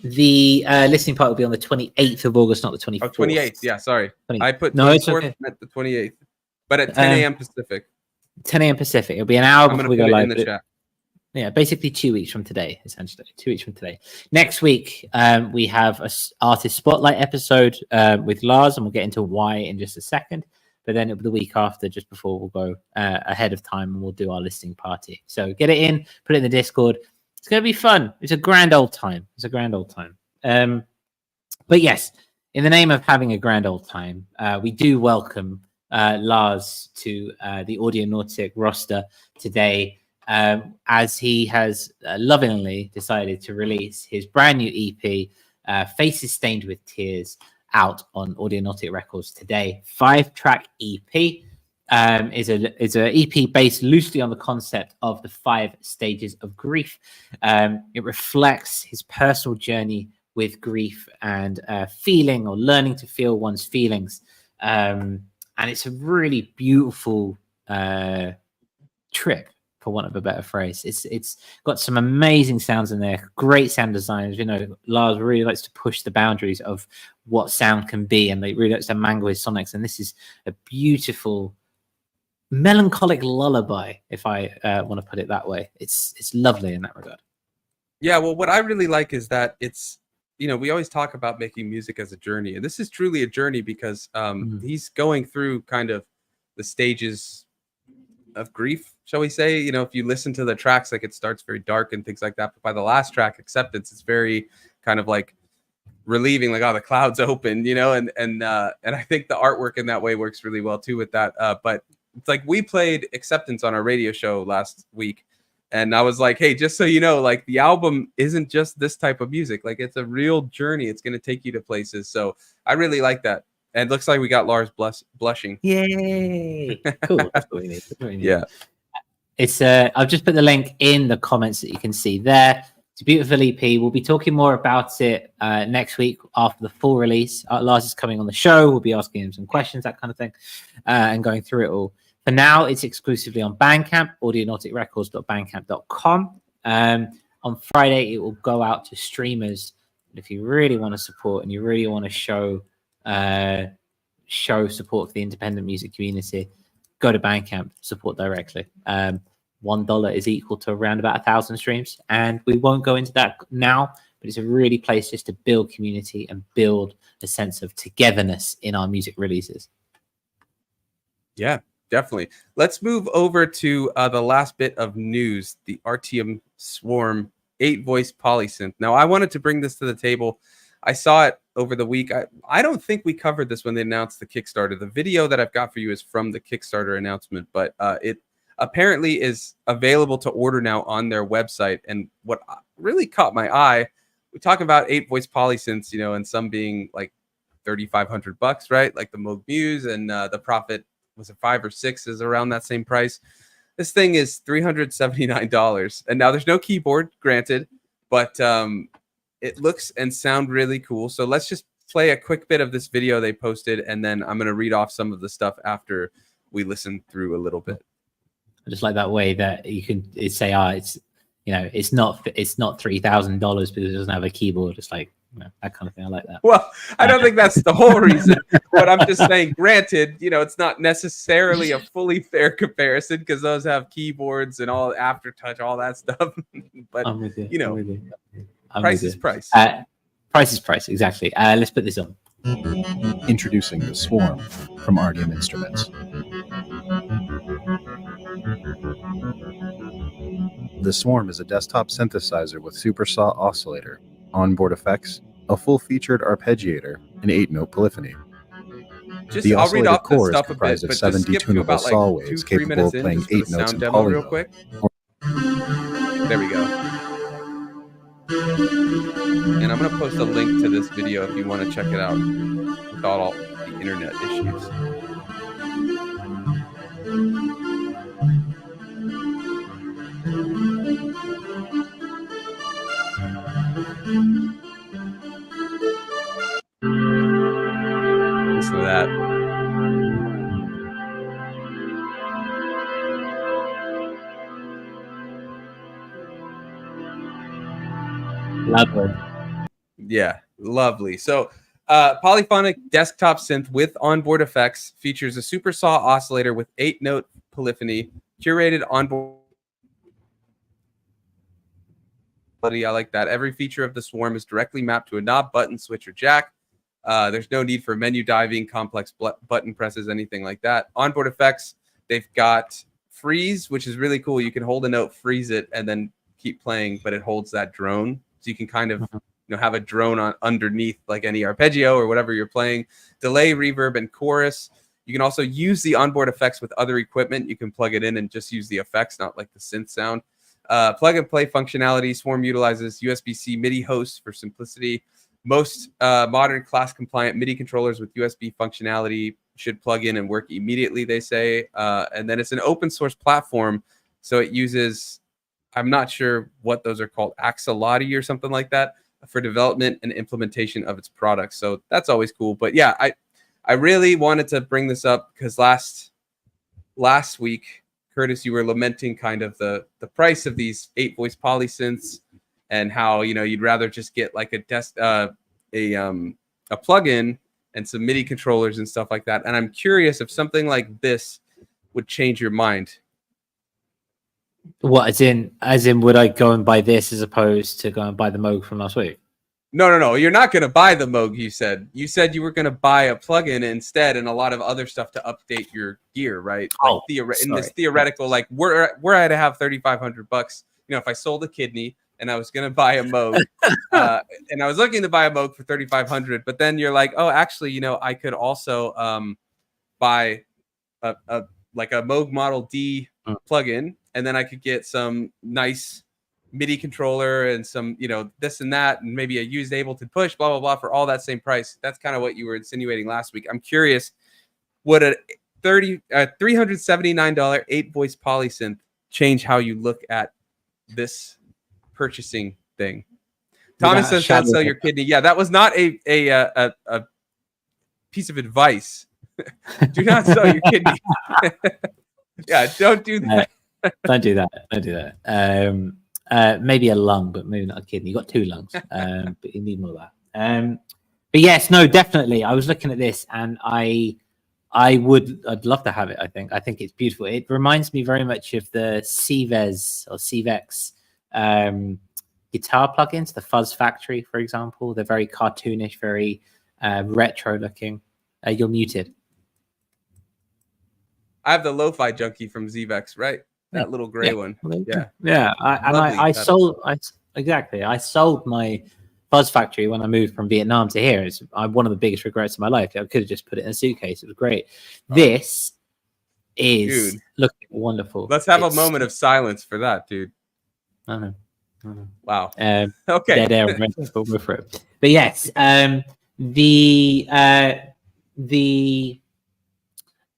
The listening part will be on the 28th of August, not the 24th. Oh, 28th. Yeah, sorry. 20. I put 24th, no, it's okay. Meant the 28th, but at 10 a.m. Pacific. 10 a.m. Pacific. It'll be an hour before we go live. In the chat. Yeah, basically 2 weeks from today, essentially. 2 weeks from today. Next week, we have an artist spotlight episode with Lars, and we'll get into why in just a second. But then the week after, just before, we'll go ahead of time and we'll do our listening party. So get it in, put it in the Discord. It's going to be fun. It's a grand old time. But yes, in the name of having a grand old time, we do welcome Lars to the Audionautic roster today, as he has lovingly decided to release his brand new EP, Faces Stained with Tears, out on Audionautic Records today. 5-track EP. Is an EP based loosely on the concept of the 5 stages of grief. It reflects his personal journey with grief and feeling or learning to feel one's feelings. And it's a really beautiful trip, for want of a better phrase. It's got some amazing sounds in there, great sound designers. You know, Lars really likes to push the boundaries of what sound can be, and they really likes to mangle his sonics. And this is a beautiful, melancholic lullaby, if I want to put it that way. It's lovely in that regard. Yeah, well, what I really like is that it's, you know, we always talk about making music as a journey, and this is truly a journey because he's going through kind of the stages of grief, shall we say. You know, if you listen to the tracks, like, it starts very dark and things like that, but by the last track, Acceptance, it's very kind of like relieving, like, oh, the clouds open, you know, and I think the artwork in that way works really well too with that. But it's like, we played Acceptance on our radio show last week, and I was like, hey, just so you know, like, the album isn't just this type of music. Like, it's a real journey. It's going to take you to places. So I really like that. And it looks like we got Lars blushing. Yay! Cool. That's what we need. That's what we need. Yeah. It's I've just put the link in the comments that you can see there. It's a beautiful EP. We'll be talking more about it next week after the full release. Lars is coming on the show. We'll be asking him some questions, that kind of thing, and going through it all. For now, it's exclusively on Bandcamp, audionauticrecords.bandcamp.com. On Friday, it will go out to streamers. And if you really want to support and you really want to show support for the independent music community, go to Bandcamp, support directly. $1 is equal to around about 1,000 streams, and we won't go into that now, but it's a really place just to build community and build a sense of togetherness in our music releases. Yeah, definitely. Let's move over to the last bit of news, the Artium Swarm 8-voice polysynth. Now, I wanted to bring this to the table. I saw it over the week. I don't think we covered this when they announced the Kickstarter. The video that I've got for you is from the Kickstarter announcement, but it apparently is available to order now on their website. And what really caught my eye, we talk about 8-voice polysynths, you know, and some being like $3,500, right? Like the Moog Muse, and the Prophet, was it 5 or 6, is around that same price. This thing is $379. And now there's no keyboard, granted, but it looks and sound really cool. So let's just play a quick bit of this video they posted, and then I'm going to read off some of the stuff after we listen through a little bit. I just like that way that you can say, it's, you know, it's not $3,000 because it doesn't have a keyboard. It's like, you know, that kind of thing. I like that. Well, I don't think that's the whole reason, but I'm just saying, granted, you know, it's not necessarily a fully fair comparison because those have keyboards and all aftertouch, all that stuff. But I'm with you. You know, price is price. Price is price. Exactly. Let's put this on. Introducing the Swarm from Artium Instruments. The Swarm is a desktop synthesizer with supersaw oscillator, onboard effects, a full-featured arpeggiator, and 8-note polyphony. just The I'll read oscillator off the core is stuff a bit, comprised of but 7 just skip to detunable about saw like waves 2-3 capable minutes of in playing just for 8 the notes sound in demo real polyphony. quick. There we go. And I'm gonna post a link to this video if you want to check it out without all the internet issues. Listen to that. Lovely. Yeah, lovely. So polyphonic desktop synth with onboard effects features a super saw oscillator with 8-note polyphony, curated onboard. I like that. Every feature of the Swarm is directly mapped to a knob, button, switch, or jack. There's no need for menu diving, complex button presses, anything like that. Onboard effects, they've got freeze, which is really cool. You can hold a note, freeze it, and then keep playing, but it holds that drone. So you can kind of have a drone on underneath like any arpeggio or whatever you're playing. Delay, reverb, and chorus. You can also use the onboard effects with other equipment. You can plug it in and just use the effects, not like the synth sound. Plug and play functionality. Swarm utilizes USB-C MIDI hosts for simplicity. Most modern class compliant MIDI controllers with USB functionality should plug in and work immediately, they say. And then it's an open source platform. So it uses, I'm not sure what those are called, Axolotl or something like that, for development and implementation of its products. So that's always cool. But yeah, I really wanted to bring this up because last week, Curtis, you were lamenting kind of the price of these 8-voice polysynths and how, you'd rather just get like a plugin and some MIDI controllers and stuff like that. And I'm curious if something like this would change your mind. What, as in would I go and buy this as opposed to go and buy the Moog from last week? No. You're not going to buy the Moog, you said. You said you were going to buy a plugin instead and a lot of other stuff to update your gear, right? Like in this theoretical, like, were I to have $3,500, if I sold a kidney and I was going to buy a Moog, and I was looking to buy a Moog for $3,500, but then you're like, oh, actually, I could also buy a Moog Model D plugin, and then I could get some nice MIDI controller and some, this and that, and maybe a used Ableton Push, blah, blah, blah, for all that same price. That's kind of what you were insinuating last week. I'm curious, would a $379 8-voice polysynth change how you look at this purchasing thing? Thomas says, don't sell your kidney. Yeah, that was not a piece of advice. Do not sell your kidney. Yeah, don't do that. Don't do that. Maybe a lung, but maybe not a kidney. You got 2 lungs, but you need more of that. But yes, no, definitely. I was looking at this, and I'd love to have it. I think it's beautiful. It reminds me very much of the CVES or CVEX guitar plugins, the Fuzz Factory, for example. They're very cartoonish, very retro looking. You're muted. I have the Lo-Fi Junkie from ZVEX, right? That little gray one. Yeah. I sold my Fuzz Factory when I moved from Vietnam to here. It's one of the biggest regrets of my life. I could have just put it in a suitcase. It was great. This is looking wonderful. Let's have a moment of silence for that, dude. I know. Wow. Okay. Dead air for it. But yes,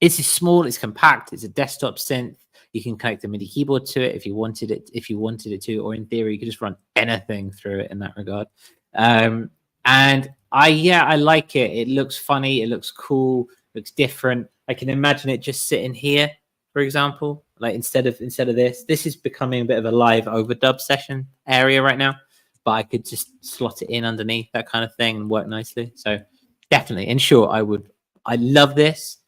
it's small, it's compact, it's a desktop synth. You can connect a MIDI keyboard to it if you wanted it to, or in theory, you could just run anything through it in that regard. And I like it. It looks funny, it looks cool, looks different. I can imagine it just sitting here, for example, like instead of this. This is becoming a bit of a live overdub session area right now, but I could just slot it in underneath, that kind of thing, and work nicely. So definitely, in short, I love this.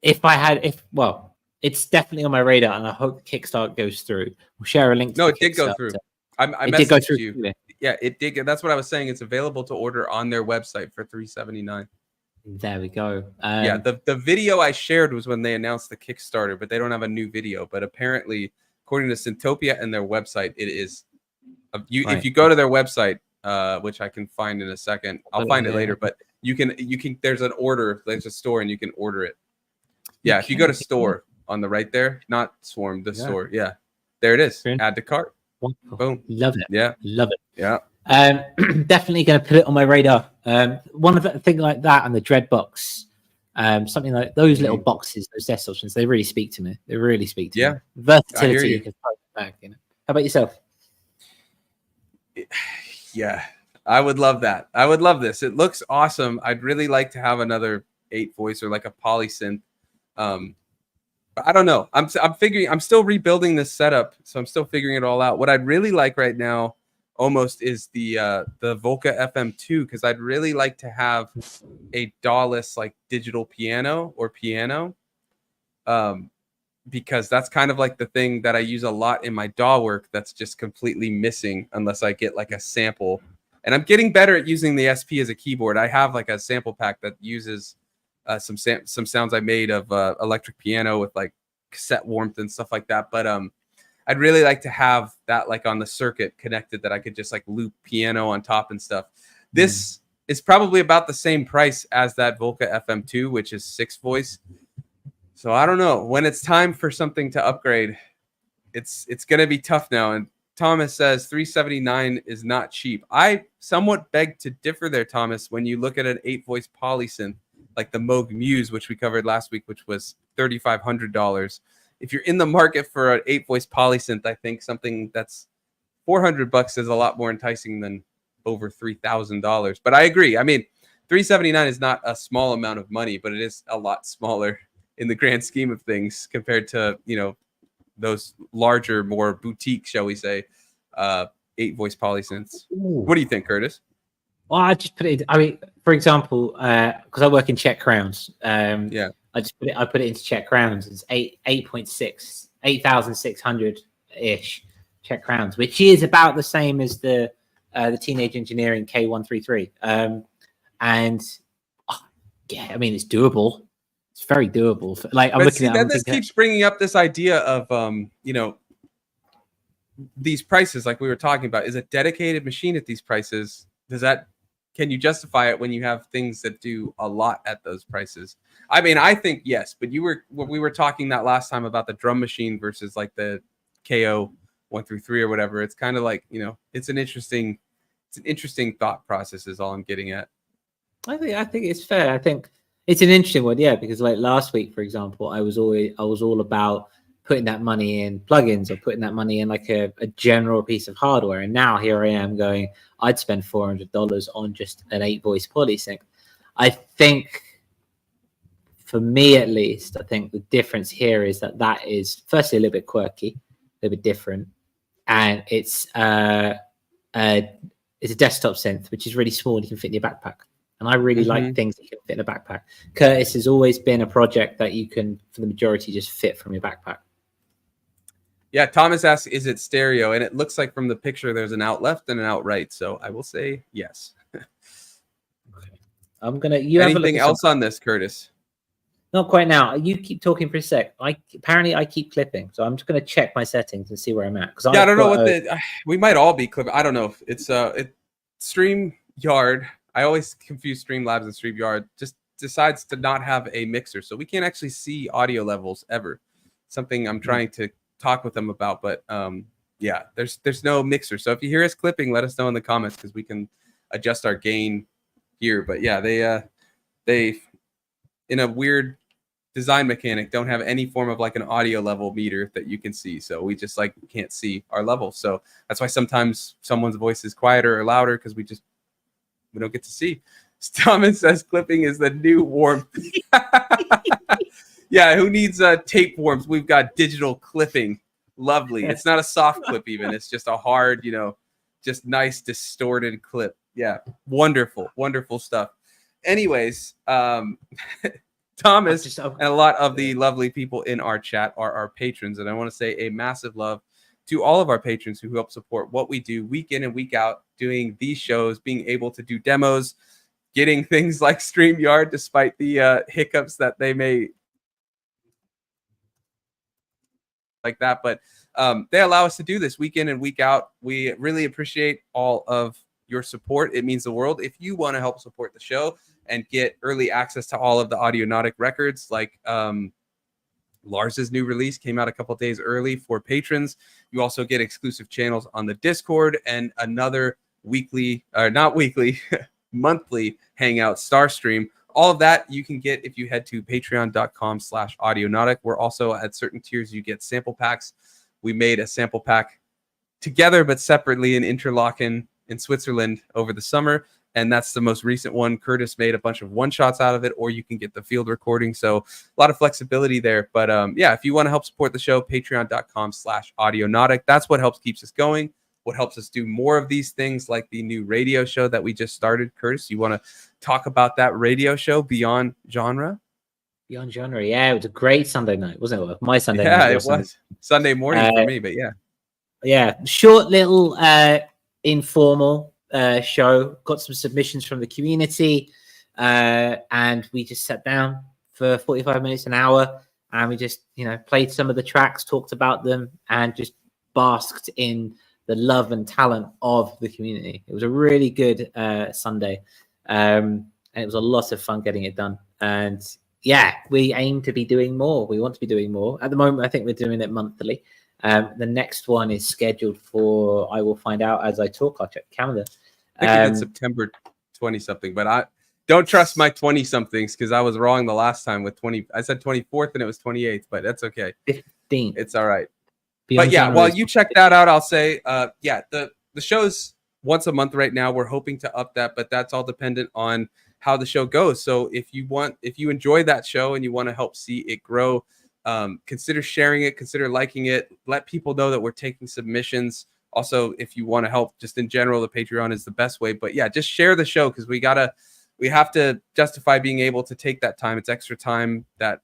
It's definitely on my radar, and I hope Kickstarter goes through. We'll share a link. No, it did go through. I messaged you. Yeah, it did. That's what I was saying. It's available to order on their website for $379. There we go. Yeah, the video I shared was when they announced the Kickstarter, but they don't have a new video. But apparently, according to Synthopia and their website, it is. If you go to their website, which I can find in a second, I'll find it later. But You can there's an order, there's a store, and you can order it. Yeah, if you go to store on the right there, not Swarm, the store. Yeah, there it is. Add to cart. Wonderful. Boom. Love it. Yeah, Love it. yeah. Definitely going to put it on my radar. One of the things like that and the Dreadbox, something like those little boxes, those desk options, they really speak to me. They really speak to me. Versatility. You can throw it back, you know. How about yourself? Yeah, I would love that. I would love this. It looks awesome. I'd really like to have another 8-voice or like a Polysynth. But I don't know. I'm figuring. I'm still rebuilding this setup, so I'm still figuring it all out. What I'd really like right now, almost, is the Volca FM2, because I'd really like to have a DAW-less like digital piano or piano, because that's kind of like the thing that I use a lot in my DAW work. That's just completely missing unless I get like a sample. And I'm getting better at using the SP as a keyboard. I have like a sample pack that uses some sounds I made of electric piano with like cassette warmth and stuff like that. But I'd really like to have that like on the circuit connected, that I could just like loop piano on top and stuff. This is probably about the same price as that Volca FM2, which is 6-voice. So I don't know. When it's time for something to upgrade, it's going to be tough now. And Thomas says $379 is not cheap. I somewhat beg to differ there, Thomas. When you look at an 8-voice Polysynth like the Moog Muse, which we covered last week, which was $3,500. If you're in the market for an 8-voice Polysynth, I think something that's $400 is a lot more enticing than over $3,000. But I agree. I mean, $379 is not a small amount of money, but it is a lot smaller in the grand scheme of things compared to, you know, those larger, more boutique, shall we say, 8-voice Polysynths. What do you think, Curtis? Well, I just put it. I mean, for example, because I work in Czech crowns. Yeah. I put it into Czech crowns. It's 8,600 ish Czech crowns, which is about the same as the Teenage Engineering K133. And yeah, I mean, it's doable. It's very doable. Like I'm looking at. This keeps bringing up this idea of you know, these prices, like we were talking about. Is a dedicated machine at these prices? Can you justify it when you have things that do a lot at those prices? I mean, I think yes, but we were talking that last time about the drum machine versus like the KO 133 or whatever. It's kind of like, you know, it's an interesting thought process is all I'm getting at. I think it's fair. I think it's an interesting one, yeah, because like last week, for example, I was all about putting that money in plugins or putting that money in like a general piece of hardware. And now here I am going, I'd spend $400 on just an 8-voice Polysynth. I think, for me at least, I think the difference here is that is firstly a little bit quirky, a little bit different, and it's a desktop synth, which is really small and you can fit in your backpack. And I really like things that you can fit in a backpack. Curtis has always been a project that you can, for the majority, just fit from your backpack. Yeah, Thomas asks, is it stereo? And it looks like from the picture there's an out left and an out right. So I will say yes. I'm gonna. Anything else on this, Curtis? Not quite now. You keep talking for a sec. Apparently I keep clipping, so I'm just gonna check my settings and see where I'm at. Because I don't know what we might all be clipping. I don't know. It's StreamYard. I always confuse Streamlabs and StreamYard. Just decides to not have a mixer, so we can't actually see audio levels ever. Something I'm trying to talk with them about, but yeah, there's no mixer. So if you hear us clipping, let us know in the comments because we can adjust our gain here. But yeah, they in a weird design mechanic don't have any form of like an audio level meter that you can see. So we just like can't see our level. So that's why sometimes someone's voice is quieter or louder because we don't get to see. Thomas says clipping is the new warmth. Yeah, who needs tape warmth? We've got digital clipping. Lovely. It's not a soft clip even. It's just a hard, you know, just nice distorted clip. Yeah, wonderful, wonderful stuff. Anyways, Thomas and a lot of the lovely people in our chat are our patrons. And I want to say a massive love to all of our patrons who help support what we do week in and week out, doing these shows, being able to do demos, getting things like StreamYard despite the hiccups that they may like that, but they allow us to do this week in and week out. We really appreciate all of your support. It means the world. If you want to help support the show and get early access to all of the Audionautic records. Like Lars's new release came out a couple days early for patrons. You also get exclusive channels on the Discord and another weekly, or not weekly, monthly Hangout Star Stream. All of that you can get if you head to patreon.com/audionautic. We're also at certain tiers, you get sample packs. We made a sample pack together but separately in Interlaken in Switzerland over the summer, and that's the most recent one. Curtis made a bunch of one-shots out of it, or you can get the field recording, so a lot of flexibility there. But yeah, if you want to help support the show, patreon.com/audionautic. That's what helps keeps us going, what helps us do more of these things, like the new radio show that we just started. Curtis, you want to talk about that radio show, Beyond Genre? Beyond Genre, yeah, it was a great Sunday night, wasn't it? Well, my Sunday night. Yeah, it was Sunday morning for me, but yeah, short little informal show. Got some submissions from the community, and we just sat down for 45 minutes, an hour, and we just played some of the tracks, talked about them, and just basked in the love and talent of the community. It was a really good Sunday, and it was a lot of fun getting it done. And yeah, we aim to be doing more. We want to be doing more. At the moment, I think we're doing it monthly. The next one is scheduled for, I will find out as I talk. I'll check the calendar. I think it's September 20-something, but I don't trust my 20-somethings because I was wrong the last time with 20. I said 24th and it was 28th, but that's okay. 15th. It's all right. Beyond but yeah, Genre while is you check that out, I'll say, yeah, the show's once a month right now. We're hoping to up that, but that's all dependent on how the show goes. So if you enjoy that show and you want to help see it grow, consider sharing it, consider liking it, let people know that we're taking submissions. Also, if you want to help just in general, the Patreon is the best way. But yeah, just share the show, because we have to justify being able to take that time. It's extra time that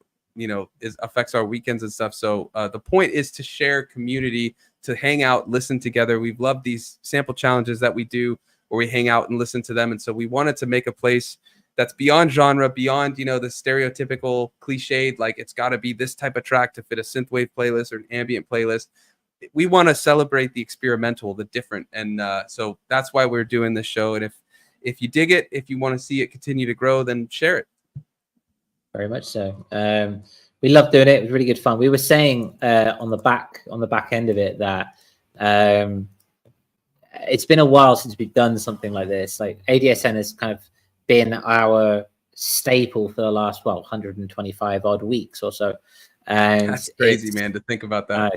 affects our weekends and stuff. So the point is to share community, to hang out, listen together. We've loved these sample challenges that we do where we hang out and listen to them. And so we wanted to make a place that's beyond genre, beyond, the stereotypical cliched, like it's got to be this type of track to fit a synthwave playlist or an ambient playlist. We want to celebrate the experimental, the different. And so that's why we're doing this show. And if you dig it, if you want to see it continue to grow, then share it. Very much so. We love doing it. It was really good fun. We were saying on the back end of it that it's been a while since we've done something like this. Like ADSN has kind of been our staple for the last 125 odd weeks or so. And that's crazy, man, to think about that.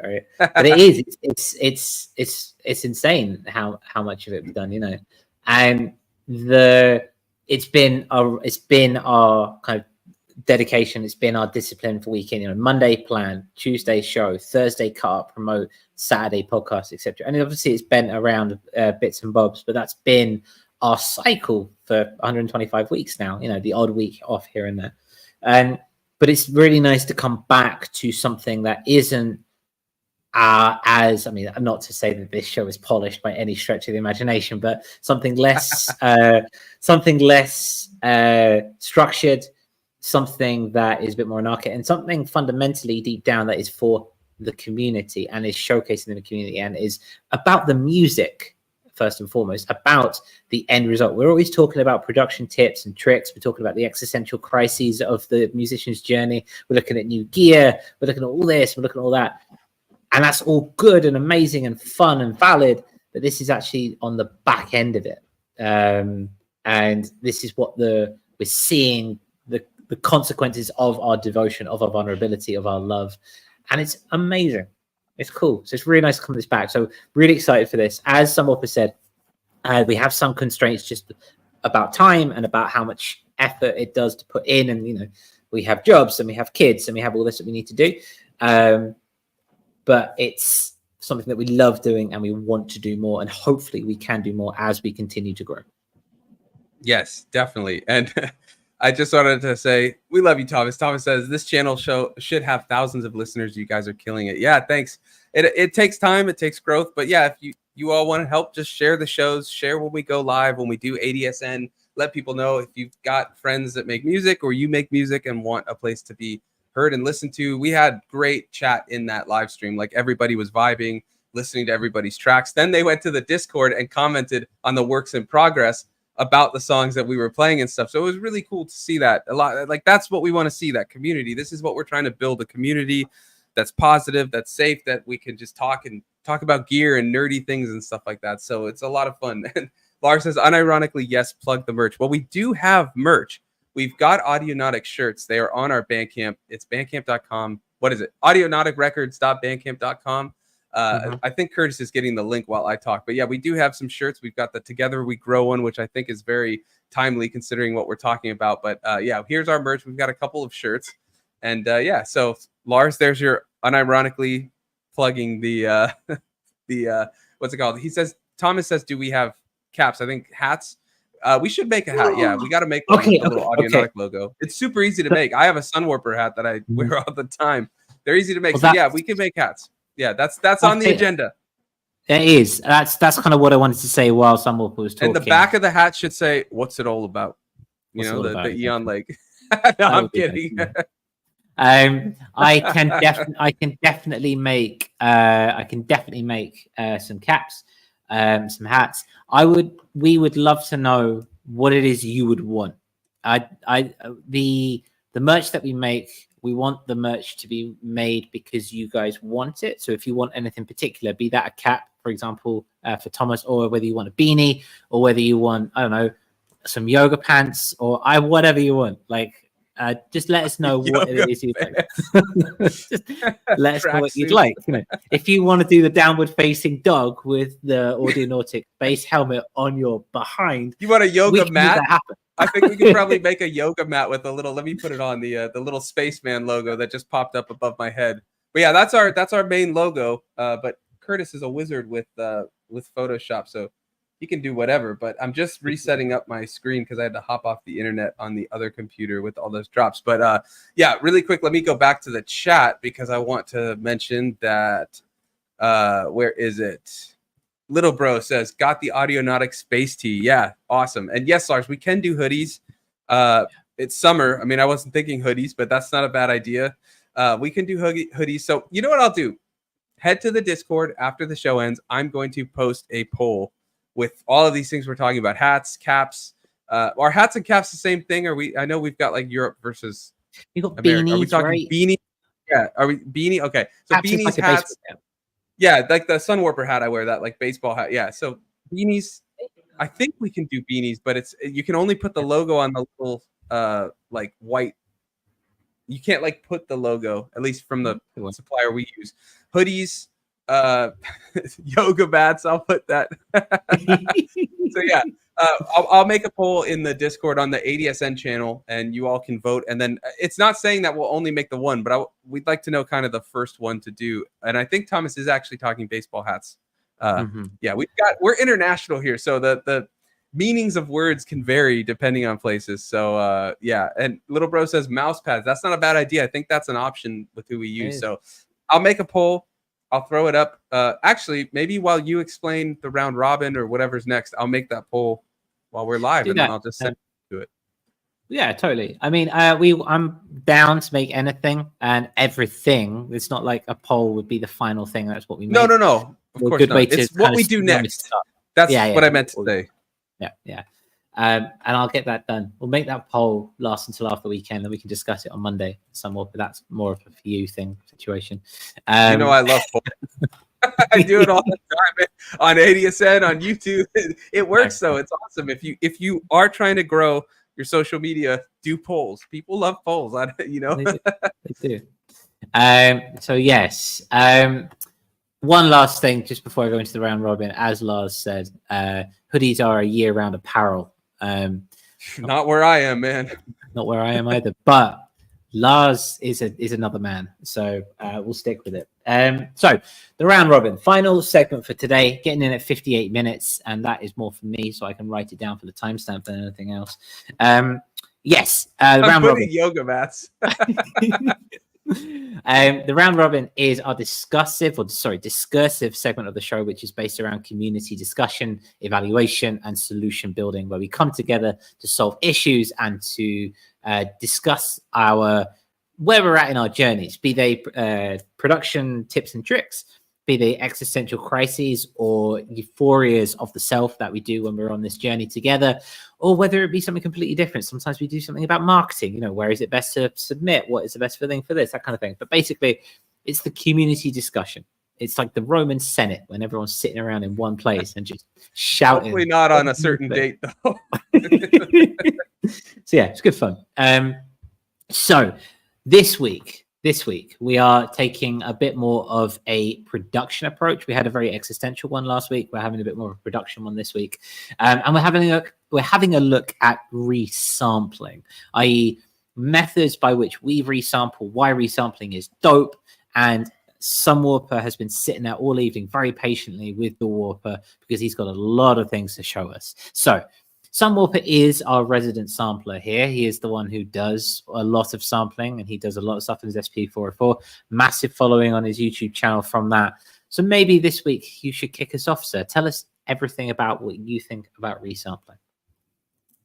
Right? But it is. It's insane how much of it we've done. And it's been our kind of dedication. It's been our discipline for weekend. Monday plan, Tuesday show, Thursday cut up, promote, Saturday podcast, etc. And obviously it's been around bits and bobs, but that's been our cycle for 125 weeks now. The odd week off here and there. But it's really nice to come back to something that isn't not to say that this show is polished by any stretch of the imagination, but something less structured, something that is a bit more anarchic, and something fundamentally deep down that is for the community and is showcasing in the community and is about the music first and foremost, about the end result. We're always talking about production tips and tricks. We're talking about the existential crises of the musician's journey. We're looking at new gear. We're looking at all this. We're looking at all that. And that's all good and amazing and fun and valid. But this is actually on the back end of it. And this is what we're seeing the consequences of our devotion, of our vulnerability, of our love. And it's amazing. It's cool. So it's really nice to come this back. So really excited for this. As Sunwarper said, we have some constraints just about time and about how much effort it does to put in. And, we have jobs and we have kids and we have all this that we need to do. But it's something that we love doing and we want to do more. And hopefully we can do more as we continue to grow. Yes, definitely. And I just wanted to say, we love you, Thomas. Thomas says, this channel should have thousands of listeners. You guys are killing it. Yeah, thanks. It takes time. It takes growth. But yeah, if you all want to help, just share the shows. Share when we go live, when we do ADSN. Let people know if you've got friends that make music or you make music and want a place to be heard and listened to. We had great chat in that live stream. Like everybody was vibing, listening to everybody's tracks. Then they went to the Discord and commented on the works in progress. about the songs that we were playing and stuff. So it was really cool to see that. A lot, like, that's what we want to see, that community. This is what we're trying to build, a community that's positive, that's safe, that we can just talk about gear and nerdy things and stuff like that. So it's a lot of fun. And Lars says, unironically, yes, plug the merch. Well, we do have merch. We've got Audionautic shirts. They are on our Bandcamp. It's bandcamp.com. What is it? Audionauticrecords.bandcamp.com. I think Curtis is getting the link while I talk. But yeah, we do have some shirts. We've got the Together We Grow one, which I think is very timely considering what we're talking about. But yeah, here's our merch. We've got a couple of shirts. And yeah, so Lars, there's your unironically plugging the what's it called? He says, Thomas says, do we have caps? I think hats. We should make a hat. Yeah, we got to make one with the little Audionautic logo. It's super easy to make. I have a Sunwarper hat that I wear all the time. They're easy to make. So yeah, we can make hats. Yeah, that's on the agenda. It is. That's kind of what I wanted to say while Sunwarper was talking. And the back of the hat should say, "What's it all about?" You know, the Eon Lake. No, I'm kidding. I can definitely make some caps, some hats. We would love to know what it is you would want. The merch that we make, we want the merch to be made because you guys want it. So if you want anything particular, be that a cap, for example, for Thomas, or whether you want a beanie, or whether you want, I don't know, some yoga pants, or whatever you want, like, just let us know what it is you'd like. Just let us know what you'd like. You know, if you want to do the downward facing dog with the Audionautic bass helmet on your behind, you want a yoga mat? I think we could probably make a yoga mat with a little. Let me put it on the little spaceman logo that just popped up above my head. But yeah, that's our main logo. But Curtis is a wizard with Photoshop, so he can do whatever. But I'm just resetting up my screen because I had to hop off the internet on the other computer with all those drops. But yeah, really quick, let me go back to the chat because I want to mention that. Where is it? Little Bro says, got the Audionautic space tee. Yeah, awesome. And yes, Lars, we can do hoodies. It's summer. I mean, I wasn't thinking hoodies, but that's not a bad idea. We can do hoodies. So you know what I'll do? Head to the Discord after the show ends. I'm going to post a poll with all of these things we're talking about. Hats, caps. Are hats and caps the same thing? I know we've got like Europe versus you got America. beanies, are we talking right? beanie? Yeah, are we beanie? Okay. So Caps beanies, like hats. Yeah, like the Sunwarper hat I wear, that like baseball hat. Yeah, so beanies, I think we can do beanies, but you can only put the logo on the little like white. You can't like put the logo, at least from the supplier we use. Hoodies, yoga mats, I'll put that. So yeah, I'll make a poll in the Discord on the ADSN channel, and you all can vote. And then it's not saying that we'll only make the one, but we'd like to know kind of the first one to do. And I think Thomas is actually talking baseball hats. Yeah, we're international here, so the meanings of words can vary depending on places. So yeah, and Little Bro says mouse pads. That's not a bad idea. I think that's an option with who we use. So I'll make a poll. I'll throw it up. Actually, maybe while you explain the round robin or whatever's next, I'll make that poll while we're live, and then I'll just send it to it. Yeah, totally. I mean, I'm down to make anything and everything. It's not like a poll would be the final thing. That's what we make. No. Of course not. It's what we do next. That's what I meant to say. Yeah. And I'll get that done. We'll make that poll last until after the weekend, and we can discuss it on Monday somewhat. But that's more of a for you thing situation. You know, I love polls. I do it all the time on ADSN, on YouTube. It works, though. It's awesome. If you are trying to grow your social media, do polls. People love polls. You know, they do. So yes. One last thing, just before I go into the round robin, as Lars said, hoodies are a year-round apparel. Not where I am, man. Not where I am either. But Lars is another man, so we'll stick with it. So the round robin, final segment for today, getting in at 58 minutes, and that is more for me, so I can write it down for the timestamp than anything else. Yes, the round robin. Yoga mats. The round robin is our discursive segment of the show, which is based around community discussion, evaluation, and solution building, where we come together to solve issues and to discuss where we're at in our journeys, be they production tips and tricks, be they existential crises or euphorias of the self that we do when we're on this journey together, or whether it be something completely different. Sometimes we do something about marketing, where is it best to submit? What is the best thing for this? That kind of thing. But basically, it's the community discussion. It's like the Roman Senate when everyone's sitting around in one place and just shouting. Hopefully not on a certain date, though. So yeah, it's good fun. So this week we are taking a bit more of a production approach. We had a very existential one last week. We're having a bit more of a production one this week, and we're having a look at resampling, i.e., methods by which we resample, why resampling is dope, and Sunwarper has been sitting there all evening very patiently with the Warper because he's got a lot of things to show us. So Sunwarper is our resident sampler here. He is the one who does a lot of sampling, and he does a lot of stuff in his SP404. Massive following on his YouTube channel from that. So maybe this week you should kick us off, sir. Tell us everything about what you think about resampling.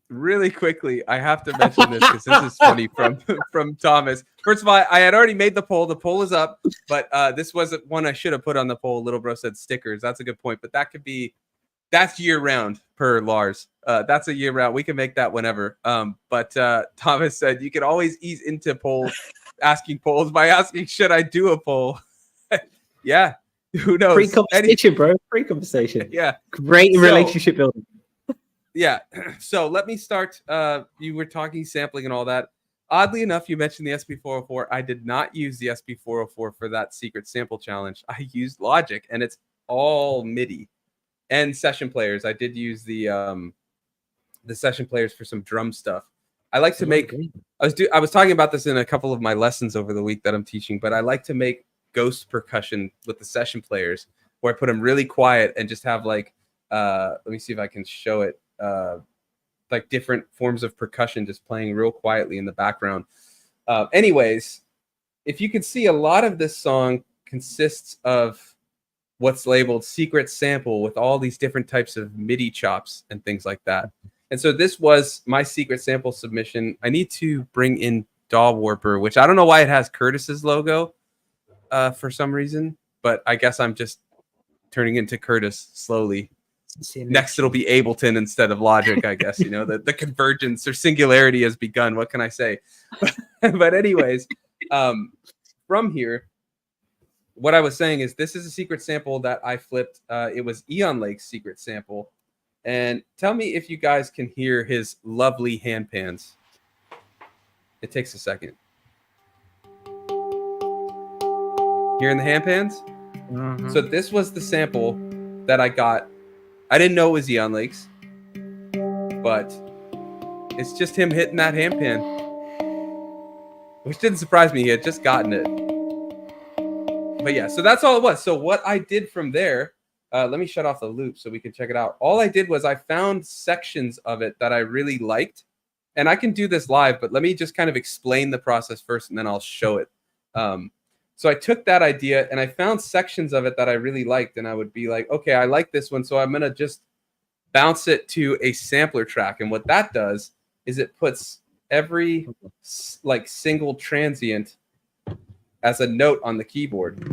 Really quickly, I have to mention this because this is funny from Thomas. First of all, I had already made the poll. The poll is up, but this wasn't one I should have put on the poll. Little bro said stickers. That's a good point, but that's year round per Lars. That's a year round. We can make that whenever. But Thomas said you can always ease into polls, asking polls by asking, should I do a poll? Yeah. Who knows? Pre-conversation, bro. Pre-conversation. Yeah. Great relationship building. Yeah. So let me start. You were talking sampling and all that. Oddly enough, you mentioned the SP404. I did not use the SP404 for that secret sample challenge. I used Logic, and it's all MIDI and session players. I did use the session players for some drum stuff. I like to make. I was talking about this in a couple of my lessons over the week that I'm teaching, but I like to make ghost percussion with the session players, where I put them really quiet and just have like. Let me see if I can show it. Like different forms of percussion just playing real quietly in the background. Anyways, if you can see, a lot of this song consists of what's labeled secret sample with all these different types of MIDI chops and things like that. And so this was my secret sample submission. I need to bring in DAW Warper, which I don't know why it has Curtis's logo for some reason, but I guess I'm just turning into Curtis slowly. Next, it'll be Ableton instead of Logic, I guess. The convergence or singularity has begun. What can I say? But anyways, from here, what I was saying is this is a secret sample that I flipped. It was Eon Lake's secret sample. And tell me if you guys can hear his lovely hand pans. It takes a second. Hearing the hand pans? Mm-hmm. So this was the sample that I got. I didn't know it was Eon Lake's, but it's just him hitting that hand pan, which didn't surprise me. He had just gotten it. But yeah, so that's all it was. So what I did from there, let me shut off the loop so we can check it out. All I did was I found sections of it that I really liked, and I can do this live, but let me just kind of explain the process first, and then I'll show it. So I took that idea and I found sections of it that I really liked, and I would be like, okay, I like this one, so I'm going to just bounce it to a sampler track. And what that does is it puts every like single transient as a note on the keyboard.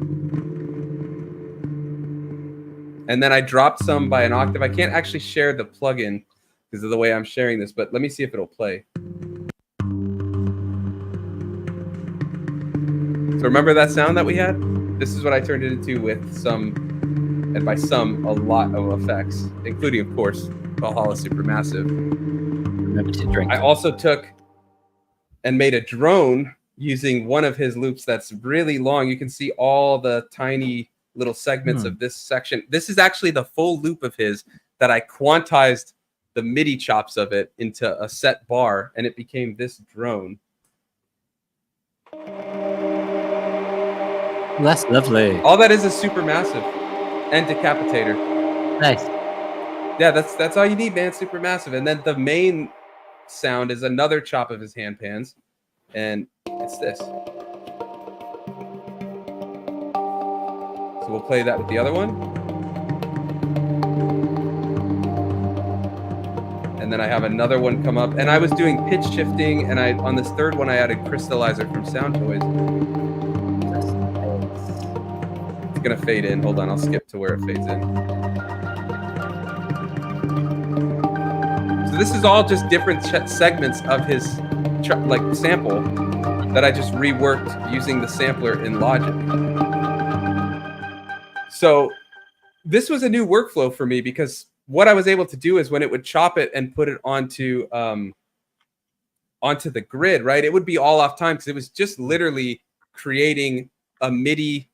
And then I dropped some by an octave. I can't actually share the plugin because of the way I'm sharing this, but let me see if it'll play. So remember that sound that we had? This is what I turned it into with some, and by some, a lot of effects, including, of course, Valhalla Supermassive. Remember to drink. I also took and made a drone using one of his loops that's really long. You can see all the tiny little segments of this section. This is actually the full loop of his that I quantized the MIDI chops of it into a set bar, and it became this drone. That's lovely. All that is Supermassive and Decapitator. Nice. Yeah, that's all you need, man. Supermassive. And then the main sound is another chop of his hand pans, and it's this. So we'll play that with the other one. And then I have another one come up, and I was doing pitch shifting, and on this third one I added Crystallizer from Sound Toys. gonna fade in. Hold on, I'll skip to where it fades in. So this is all just different segments of his sample that I just reworked using the sampler in Logic. So this was a new workflow for me because what I was able to do is when it would chop it and put it onto the grid, right? It would be all off time because it was just literally creating a MIDI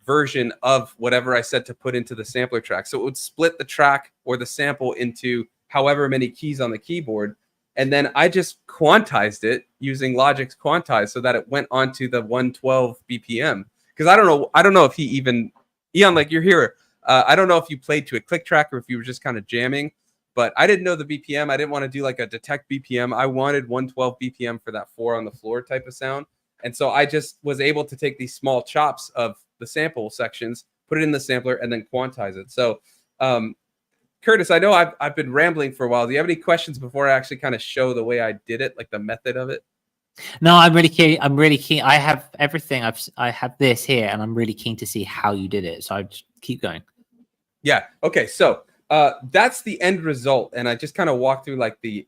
version of whatever I said to put into the sampler track. So it would split the track or the sample into however many keys on the keyboard. And then I just quantized it using Logic's quantize so that it went onto the 112 BPM. Because I don't know if he even, Eon, like you're here. I don't know if you played to a click track or if you were just kind of jamming, but I didn't know the BPM. I didn't want to do like a detect BPM. I wanted 112 BPM for that 4 on the floor type of sound. And so I just was able to take these small chops of the sample sections, put it in the sampler, and then quantize it. So, Curtis, I know I've been rambling for a while. Do you have any questions before I actually kind of show the way I did it, like the method of it? No, I'm really keen. I'm really keen. I have everything. I have this here, and I'm really keen to see how you did it. So I just keep going. Yeah. Okay. So that's the end result, and I just kind of walked through like the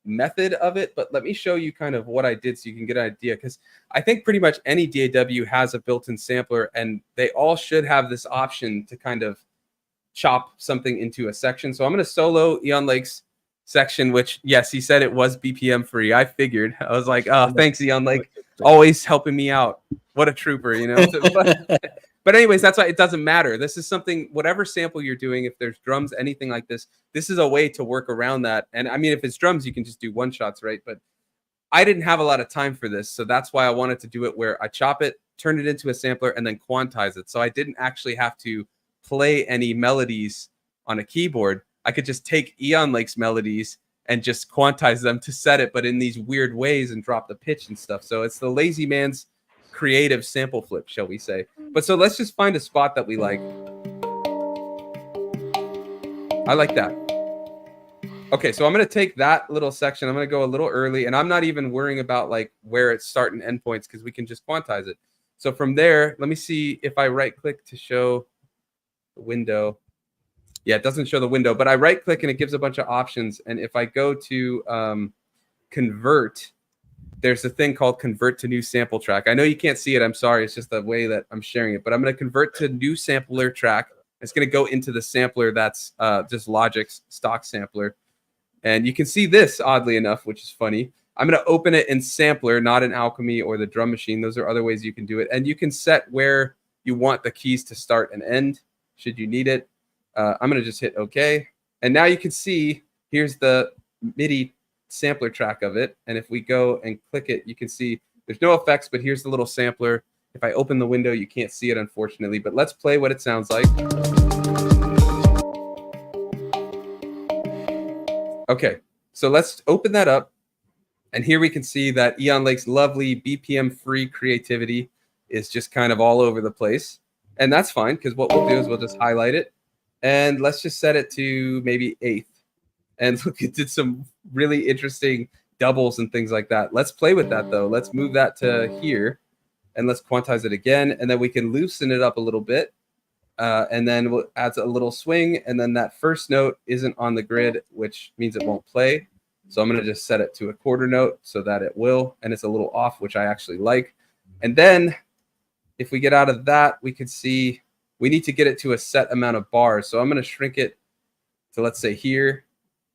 method of it. But let me show you kind of what I did so you can get an idea, because I think pretty much any DAW has a built-in sampler, and they all should have this option to kind of chop something into a section. So I'm going to solo Eon Lake's section, which, yes, he said it was BPM free. I figured. I was like, oh, thanks, Eon Lake, always helping me out. What a trooper, you know. But anyways, that's why it doesn't matter. This is something, whatever sample you're doing, if there's drums, anything like this is a way to work around that. And I mean, if it's drums, you can just do one shots, right? But I didn't have a lot of time for this. So that's why I wanted to do it where I chop it, turn it into a sampler, and then quantize it. So I didn't actually have to play any melodies on a keyboard. I could just take Eon Lake's melodies and just quantize them to set it, but in these weird ways, and drop the pitch and stuff. So it's the lazy man's creative sample flip, shall we say. But so let's just find a spot that we like. I like that. Okay, so I'm going to take that little section. I'm going to go a little early, and I'm not even worrying about like where it's start and end points because we can just quantize it. So from there, let me see if I right click to show the window. Yeah, it doesn't show the window, but I right click and it gives a bunch of options. And if I go to convert, there's a thing called convert to new sample track. I know you can't see it. I'm sorry. It's just the way that I'm sharing it, but I'm going to convert to new sampler track. It's going to go into the sampler that's just Logic's stock sampler. And you can see this, oddly enough, which is funny. I'm going to open it in sampler, not in Alchemy or the drum machine. Those are other ways you can do it. And you can set where you want the keys to start and end, should you need it. I'm going to just hit OK. And now you can see here's the MIDI sampler track of it. And if we go and click it, you can see there's no effects, but here's the little sampler. If I open the window, you can't see it, unfortunately. But let's play what it sounds like. Okay, so let's open that up. And here we can see that Eon Lake's lovely BPM-free creativity is just kind of all over the place. And that's fine, because what we'll do is we'll just highlight it. And let's just set it to maybe 8th. And look, it did some really interesting doubles and things like that. Let's play with that, though. Let's move that to here. And let's quantize it again. And then we can loosen it up a little bit. And then we'll add a little swing. And then that first note isn't on the grid, which means it won't play. So I'm going to just set it to a quarter note so that it will. And it's a little off, which I actually like. And then if we get out of that, we can see we need to get it to a set amount of bars. So I'm going to shrink it to, let's say, here.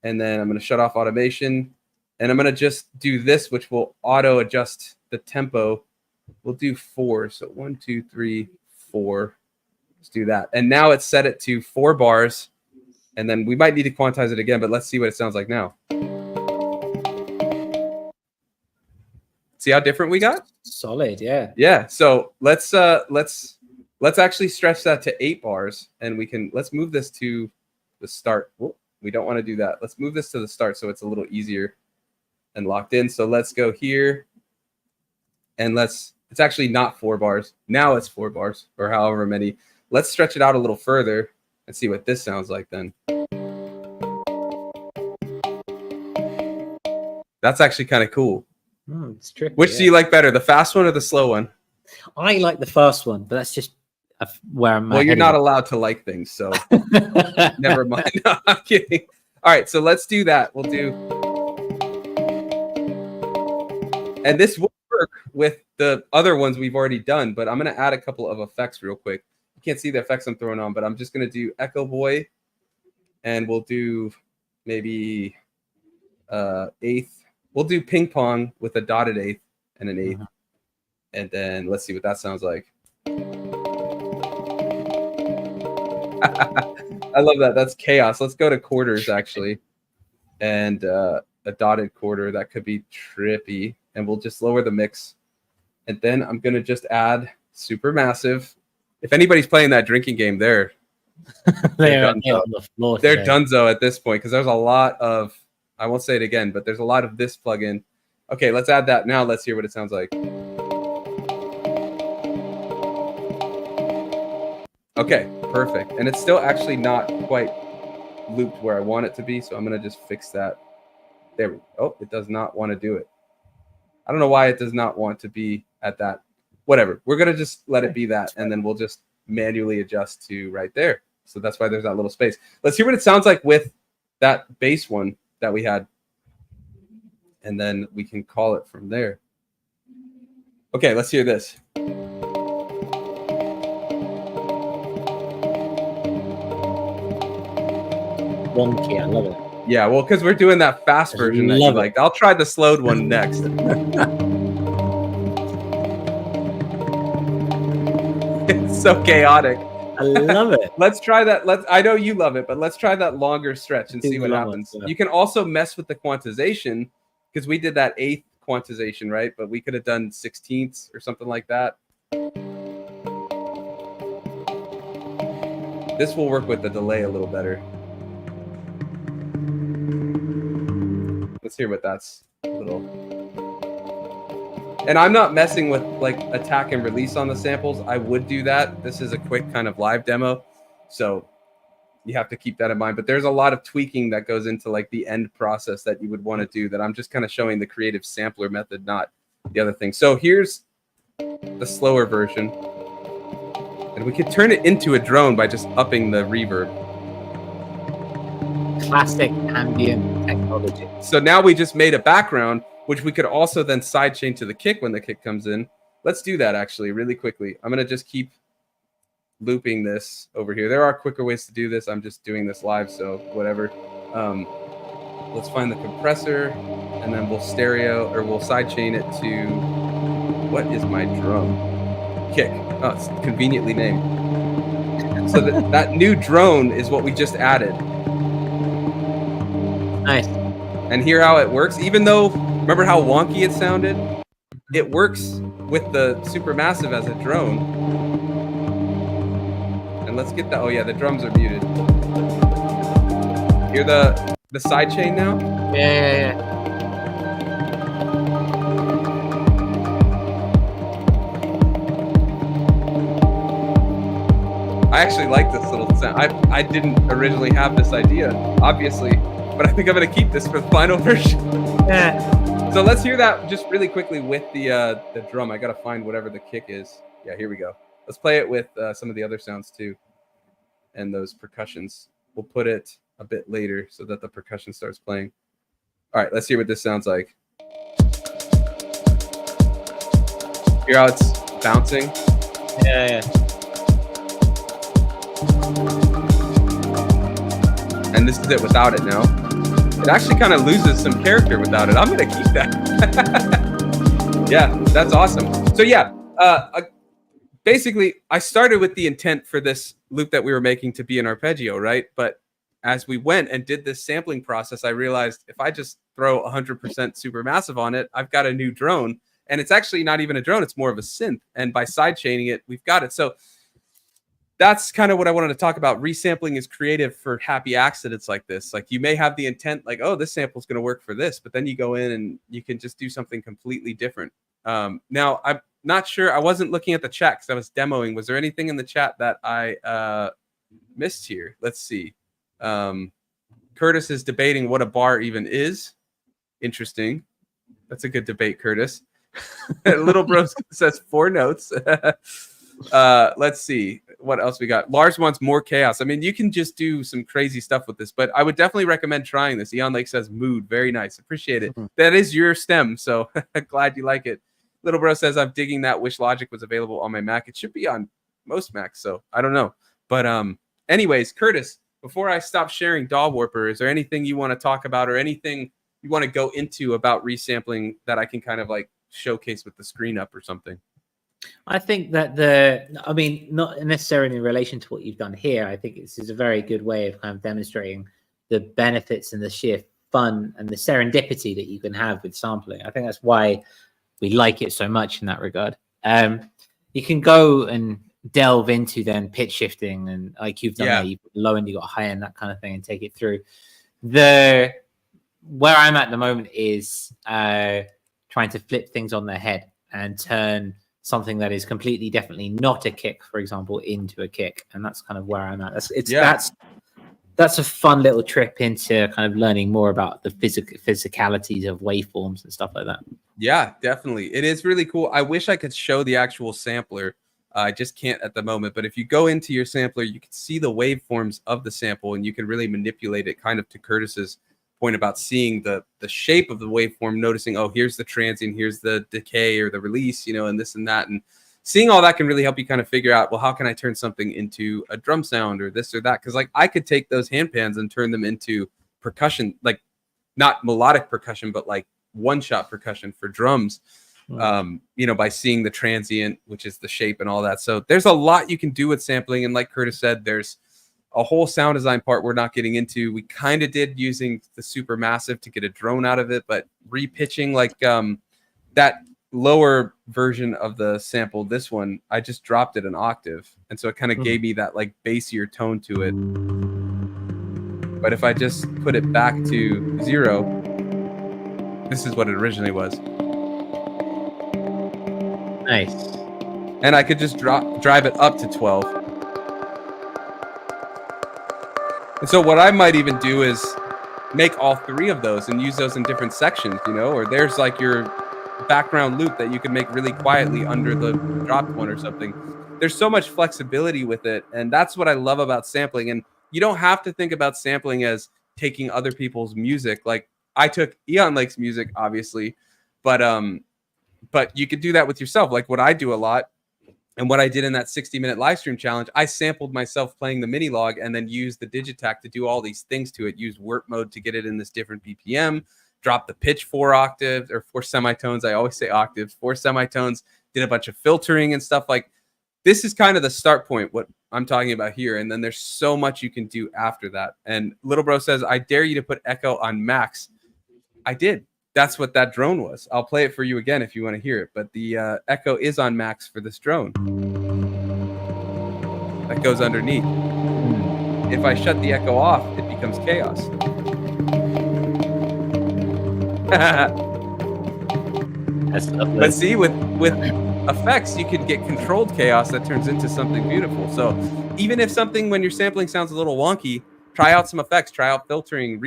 And then I'm going to shut off automation. And I'm going to just do this, which will auto adjust the tempo. We'll do 4. So 1, 2, 3, 4. Let's do that. And now it's set it to 4 bars. And then we might need to quantize it again, but let's see what it sounds like now. See how different we got? Solid, yeah. Yeah. So let's actually stretch that to 8 bars, and let's move this to the start. Whoa, we don't want to do that. Let's move this to the start so it's a little easier and locked in. So let's go here, and it's actually not 4 bars. Now it's 4 bars, or however many. Let's stretch it out a little further and see what this sounds like then. That's actually kind of cool. It's tricky. Which do you like better, the fast one or the slow one? I like the fast one, but that's just where my Well, you're head not is. allowed to like things, so never mind. No, I'm kidding. All right, so let's do that. We'll do, and this will work with the other ones we've already done, but I'm going to add a couple of effects real quick. You can't see the effects I'm throwing on, but I'm just going to do Echo Boy, and we'll do maybe eighth. We'll do ping pong with a dotted eighth and an eighth, and then let's see what that sounds like. I love that. That's chaos. Let's go to quarters, actually. And a dotted quarter. That could be trippy. And we'll just lower the mix. And then I'm going to just add supermassive. If anybody's playing that drinking game, they're on the floor. They're dunzo at this point because there's a lot of, I won't say it again, but there's a lot of this plugin. Okay, let's add that now. Let's hear what it sounds like. Okay, perfect. And it's still actually not quite looped where I want it to be, so I'm going to just fix that. There we go. Oh, it does not want to do it. I don't know why it does not want to be at that. Whatever. We're going to just let it be that, and then we'll just manually adjust to right there. So that's why there's that little space. Let's hear what it sounds like with that bass one that we had. And then we can call it from there. Okay, let's hear this. Wonky, I love it. Yeah, well, because we're doing that fast version that you like. I'll try the slowed one next. It's so chaotic. I love it. Let's try that. I know you love it, but let's try that longer stretch and see what happens. You can also mess with the quantization because we did that eighth quantization, right? But we could have done 16ths or something like that. This will work with the delay a little better. Let's hear what that's a little. And I'm not messing with like attack and release on the samples. I would do that. This is a quick kind of live demo, so you have to keep that in mind. But there's a lot of tweaking that goes into like the end process that you would want to do that I'm just kind of showing the creative sampler method, not the other thing. So here's the slower version. And we could turn it into a drone by just upping the reverb. Classic ambient technology. So now we just made a background, which we could also then sidechain to the kick when the kick comes in. Let's do that actually really quickly. I'm going to just keep looping this over here. There are quicker ways to do this. I'm just doing this live, so whatever. Let's find the compressor, and then we'll stereo, or we'll sidechain it to, what is my drum? Kick. Oh, it's conveniently named. So that new drone is what we just added. Nice. And hear how it works. Even though, remember how wonky it sounded? It works with the Supermassive as a drone. And let's get that. Oh yeah, the drums are muted. Hear the sidechain now? Yeah. I actually like this little sound. I didn't originally have this idea, obviously, but I think I'm going to keep this for the final version. Yeah. So let's hear that just really quickly with the drum. I got to find whatever the kick is. Yeah, here we go. Let's play it with some of the other sounds too. And those percussions. We'll put it a bit later so that the percussion starts playing. All right, let's hear what this sounds like. Hear how it's bouncing? Yeah. And this is it without it now. It actually kind of loses some character without it. I'm going to keep that. Yeah, that's awesome. So yeah, basically, I started with the intent for this loop that we were making to be an arpeggio, right? But as we went and did this sampling process, I realized if I just throw 100% Supermassive on it, I've got a new drone. And it's actually not even a drone. It's more of a synth. And by sidechaining it, we've got it. So that's kind of what I wanted to talk about. Resampling is creative for happy accidents like this. Like you may have the intent like, oh, this sample is going to work for this, but then you go in and you can just do something completely different. Now, I'm not sure. I wasn't looking at the chat because I was demoing. Was there anything in the chat that I missed here? Let's see. Curtis is debating what a bar even is. Interesting. That's a good debate, Curtis. Little Bro says 4 notes. Let's see what else we got. Lars wants more chaos. I mean, you can just do some crazy stuff with this, but I would definitely recommend trying this. Eon Lake says mood. Very nice. Appreciate it. That is your stem, so glad you like it. Little Bro says, I'm digging that. Wish Logic was available on my Mac. It should be on most Macs, so I don't know. But anyways, Curtis, before I stop sharing DAW Warper, is there anything you want to talk about or anything you want to go into about resampling that I can kind of like showcase with the screen up or something? I think that I mean, not necessarily in relation to what you've done here. I think this is a very good way of kind of demonstrating the benefits and the sheer fun and the serendipity that you can have with sampling. I think that's why we like it so much in that regard. You can go and delve into then pitch shifting and like you've done there, you've got low end, you got high end, that kind of thing, and take it through. Where I'm at the moment is trying to flip things on their head and turn something that is completely definitely not a kick, for example, into a kick. And that's kind of where I'm at. That's a fun little trip into kind of learning more about the physicalities of waveforms and stuff like that. Yeah, definitely. It is really cool. I wish I could show the actual sampler. I just can't at the moment. But if you go into your sampler, you can see the waveforms of the sample and you can really manipulate it, kind of to Curtis's point about seeing the shape of the waveform, noticing, oh, here's the transient, here's the decay or the release, you know, and this and that. And seeing all that can really help you kind of figure out, well, how can I turn something into a drum sound or this or that? Because like I could take those hand pans and turn them into percussion, like not melodic percussion, but like one-shot percussion for drums, you know, by seeing the transient, which is the shape and all that. So there's a lot you can do with sampling. And like Curtis said, there's a whole sound design part we're not getting into. We kind of did using the Supermassive to get a drone out of it, but repitching like that lower version of the sample, this one, I just dropped it an octave. And so it kind of gave me that like bassier tone to it. But if I just put it back to 0, this is what it originally was. Nice. And I could just drive it up to 12. And so what I might even do is make all 3 of those and use those in different sections, you know, or there's like your background loop that you can make really quietly under the dropped one or something. There's so much flexibility with it. And that's what I love about sampling. And you don't have to think about sampling as taking other people's music. Like I took Eon Lake's music, obviously, but you could do that with yourself. Like what I do a lot. And what I did in that 60-minute live stream challenge, I sampled myself playing the mini log and then used the Digitac to do all these things to it. Used warp mode to get it in this different BPM, drop the pitch 4 octaves or 4 semitones. I always say octaves, 4 semitones, did a bunch of filtering and stuff. Like this is kind of the start point, what I'm talking about here. And then there's so much you can do after that. And Little Bro says, I dare you to put echo on max. I did. That's what that drone was. I'll play it for you again if you want to hear it. But the echo is on max for this drone. That goes underneath. If I shut the echo off, it becomes chaos. That's lovely. But see, with effects, you can get controlled chaos that turns into something beautiful. So even if something, when you're sampling, sounds a little wonky, try out some effects, try out filtering,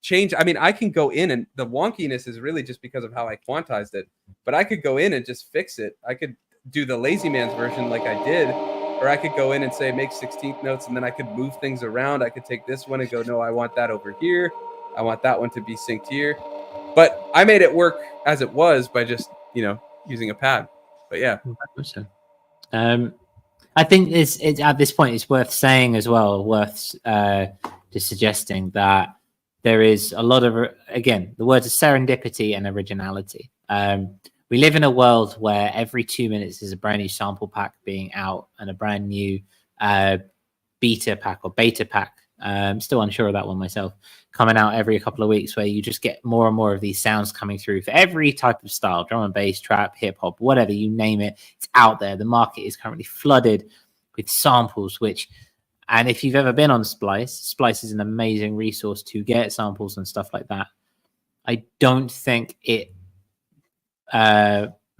change. I mean, I can go in, and the wonkiness is really just because of how I quantized it, but I could go in and just fix it. I could do the lazy man's version like I did, or I could go in and say make 16th notes, and then I could move things around. I could take this one and go, no, I want that over here. I want that one to be synced here. But I made it work as it was by just, you know, using a pad. But yeah. I think it's at this point, it's worth saying as well, just suggesting that there is a lot of, again, the words are serendipity and originality. We live in a world where every 2 minutes is a brand new sample pack being out and a brand new beta pack or beta pack. I'm still unsure of that one myself, coming out every couple of weeks, where you just get more and more of these sounds coming through for every type of style, drum and bass, trap, hip hop, whatever, you name it, it's out there. The market is currently flooded with samples, and if you've ever been on Splice is an amazing resource to get samples and stuff like that. I don't think it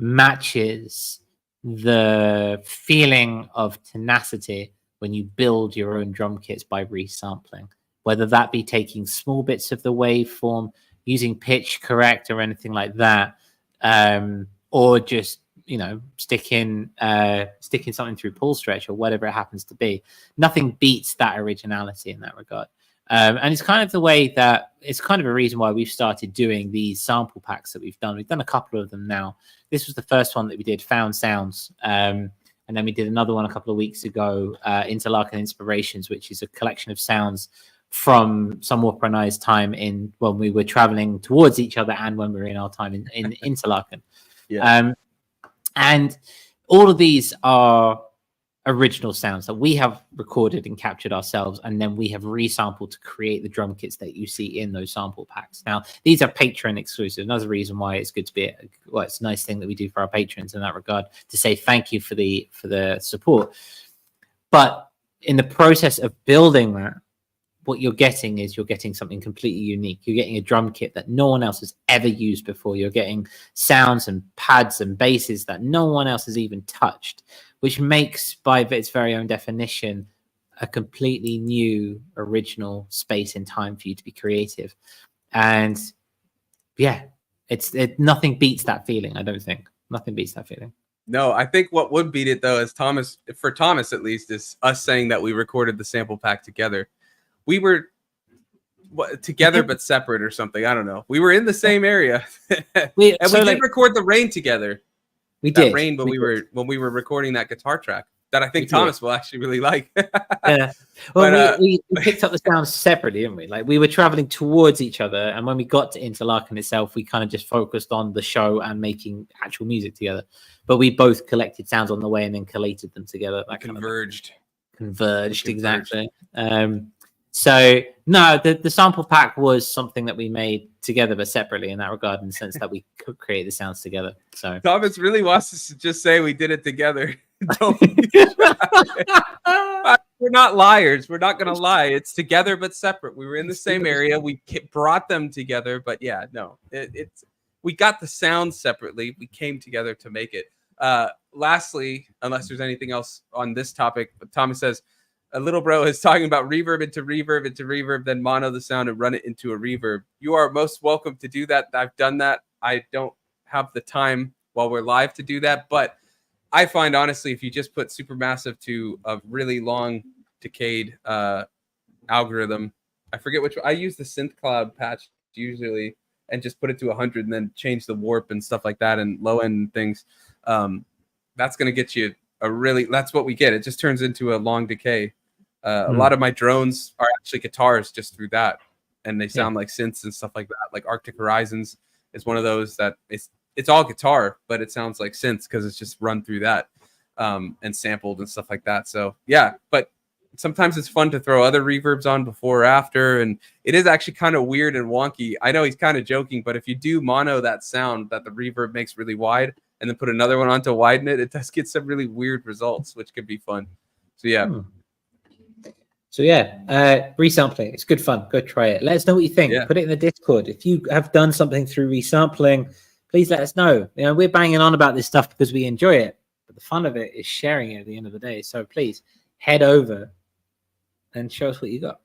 matches the feeling of tenacity when you build your own drum kits by resampling, whether that be taking small bits of the waveform, using pitch correct or anything like that, or just sticking something through pull stretch or whatever it happens to be. Nothing beats that originality in that regard. And it's kind of the way that it's kind of a reason why we've started doing these sample packs that we've done. We've done a couple of them now. This was the first one that we did, Found Sounds. And then we did another one a couple of weeks ago, Interlaken Inspirations, which is a collection of sounds from Sunwarper and I's time when we were traveling towards each other and when we were in our time in Interlaken. Yeah. And all of these are original sounds that we have recorded and captured ourselves, and then we have resampled to create the drum kits that you see in those sample packs. Now, these are Patreon exclusive. Another reason why it's good to be, it's a nice thing that we do for our patrons in that regard, to say thank you for the support. But in the process of building that, what you're getting is something completely unique. You're getting a drum kit that no one else has ever used before. You're getting sounds and pads and basses that no one else has even touched, which makes, by its very own definition, a completely new, original space and time for you to be creative. And yeah, nothing beats that feeling. I don't think nothing beats that feeling. No, I think what would beat it though is for Thomas at least, is us saying that we recorded the sample pack together. We were together but separate or something. I don't know. We were in the same area, we did record the Rain together. We did Rain, but when we were recording that guitar track that I think Thomas will actually really like. Yeah. Well, we picked up the sounds separately, didn't we? Like we were traveling towards each other, and when we got to Interlaken itself, we kind of just focused on the show and making actual music together. But we both collected sounds on the way and then collated them together. That Converged, exactly. So no, the sample pack was something that we made together but separately in that regard, in the sense that we could create the sounds together. So Thomas really wants us to just say we did it together. We're not liars. We're not going to lie. It's together but separate. We were in the same area. We brought them together, but yeah, no, we got the sounds separately. We came together to make it. Lastly, unless there's anything else on this topic, Thomas says, a little bro is talking about reverb into reverb into reverb, then mono the sound and run it into a reverb. You are most welcome to do that. I've done that. I don't have the time while we're live to do that, but I find honestly, if you just put Supermassive to a really long decayed algorithm, I forget which one. I use the Synth Cloud patch usually, and just put it to 100 and then change the warp and stuff like that and low end things. That's going to get you that's what we get. It just turns into a long decay. A lot of my drones are actually guitars just through that, and they sound like synths and stuff like that. Like Arctic Horizons is one of those that it's all guitar, but it sounds like synths because it's just run through that and sampled and stuff like that. So yeah, but sometimes it's fun to throw other reverbs on before or after, and it is actually kind of weird and wonky. I know he's kind of joking, but if you do mono that sound that the reverb makes really wide and then put another one on to widen it, it does get some really weird results, which could be fun. So yeah. So yeah, resampling. It's good fun. Go try it. Let us know what you think. Yeah. Put it in the Discord. If you have done something through resampling, please let us know. You know, we're banging on about this stuff because we enjoy it, but the fun of it is sharing it at the end of the day. So please head over and show us what you got.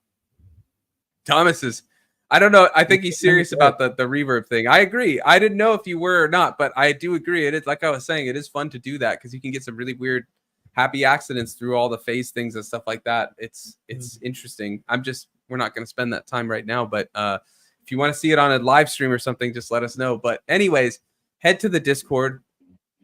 Thomas is, I don't know. I think he's serious about the reverb thing. I agree. I didn't know if you were or not, but I do agree. It is, like I was saying, it is fun to do that because you can get some really weird happy accidents through all the phase things and stuff like that. It's interesting. We're not going to spend that time right now, but if you want to see it on a live stream or something, just let us know. But anyways, head to the Discord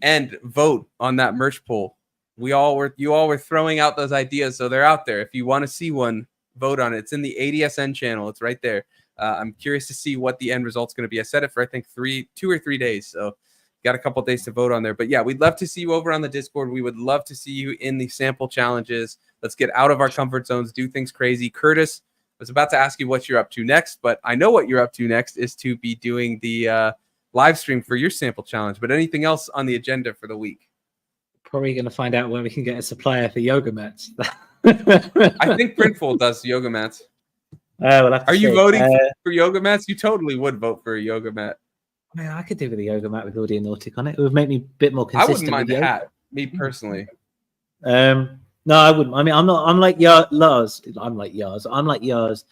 and vote on that merch poll. You all were throwing out those ideas, so they're out there. If you want to see one, vote on it. It's in the ADSN channel. It's right there. I'm curious to see what the end result's going to be. I set it for, I think, 2 or 3 days. So got a couple days to vote on there. But yeah, we'd love to see you over on the Discord. We would love to see you in the sample challenges. Let's get out of our comfort zones, do things crazy. Curtis, I was about to ask you what you're up to next, but I know what you're up to next is to be doing the live stream for your sample challenge. But anything else on the agenda for the week? Probably going to find out when we can get a supplier for yoga mats. I think Printful does yoga mats. Are you voting for yoga mats? You totally would vote for a yoga mat. Man, I could do with a yoga mat with Audionautic on it. It would make me a bit more consistent. I wouldn't mind the hat, me personally. No, I wouldn't. I mean, I'm like Lars. I'm like Lars. I'm like Lars.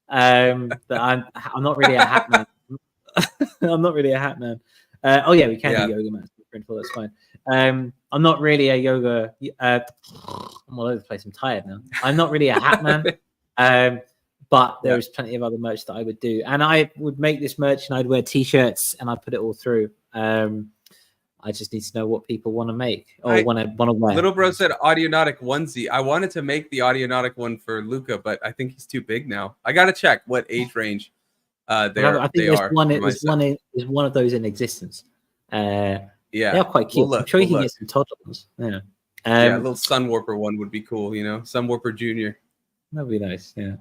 But I'm not really a hat man. I'm not really a hat man. Oh yeah, we can Yeah. do yoga mats. That's fine. I'm not really a yoga. I'm all over the place. I'm tired now. I'm not really a hat man. But there is plenty of other merch that I would do, and I would make this merch, and I'd wear T-shirts, and I'd put it all through. I just need to know what people want to make or want to wear. Little bro said Audionautic onesie. I wanted to make the Audionautic one for Luca, but I think he's too big now. I gotta check what age range I think there's one of those in existence. Yeah, they're quite cute. I'm sure you can get some toddler ones. Yeah, a little Sunwarper one would be cool. You know, Sunwarper Junior. That'd be nice. Yeah.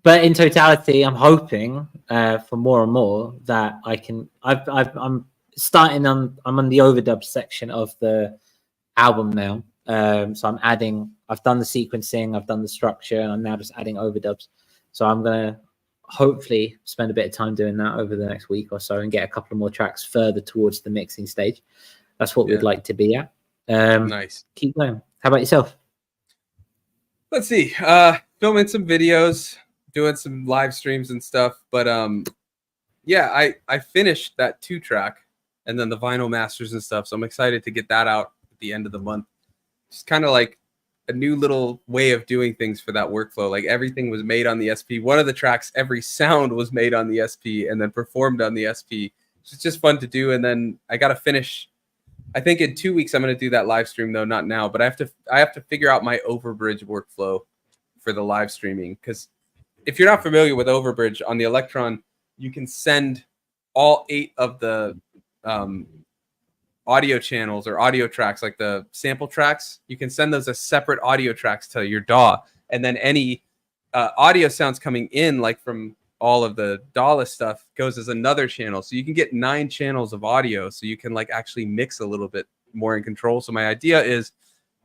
But in totality, I'm hoping for more and more that I can. I'm starting on. I'm on the overdub section of the album now. So I'm adding. I've done the sequencing. I've done the structure, and I'm now just adding overdubs. So I'm gonna hopefully spend a bit of time doing that over the next week or so and get a couple of more tracks further towards the mixing stage. That's what we'd like to be at. Nice. Keep going. How about yourself? Let's see. Filming some videos, doing some live streams and stuff. But yeah, I finished that 2-track and then the vinyl masters and stuff. So I'm excited to get that out at the end of the month. Just kind of like a new little way of doing things for that workflow. Like everything was made on the SP. One of the tracks, every sound was made on the SP and then performed on the SP. It's just fun to do. And then I got to finish. I think in 2 weeks I'm going to do that live stream though, not now. But I have to figure out my Overbridge workflow for the live streaming, because if you're not familiar with Overbridge on the Electron, you can send all 8 of the audio channels or audio tracks, like the sample tracks. You can send those as separate audio tracks to your DAW, and then any audio sounds coming in, like from all of the DAW stuff, goes as another channel. So you can get 9 channels of audio, so you can like actually mix a little bit more in control. So my idea is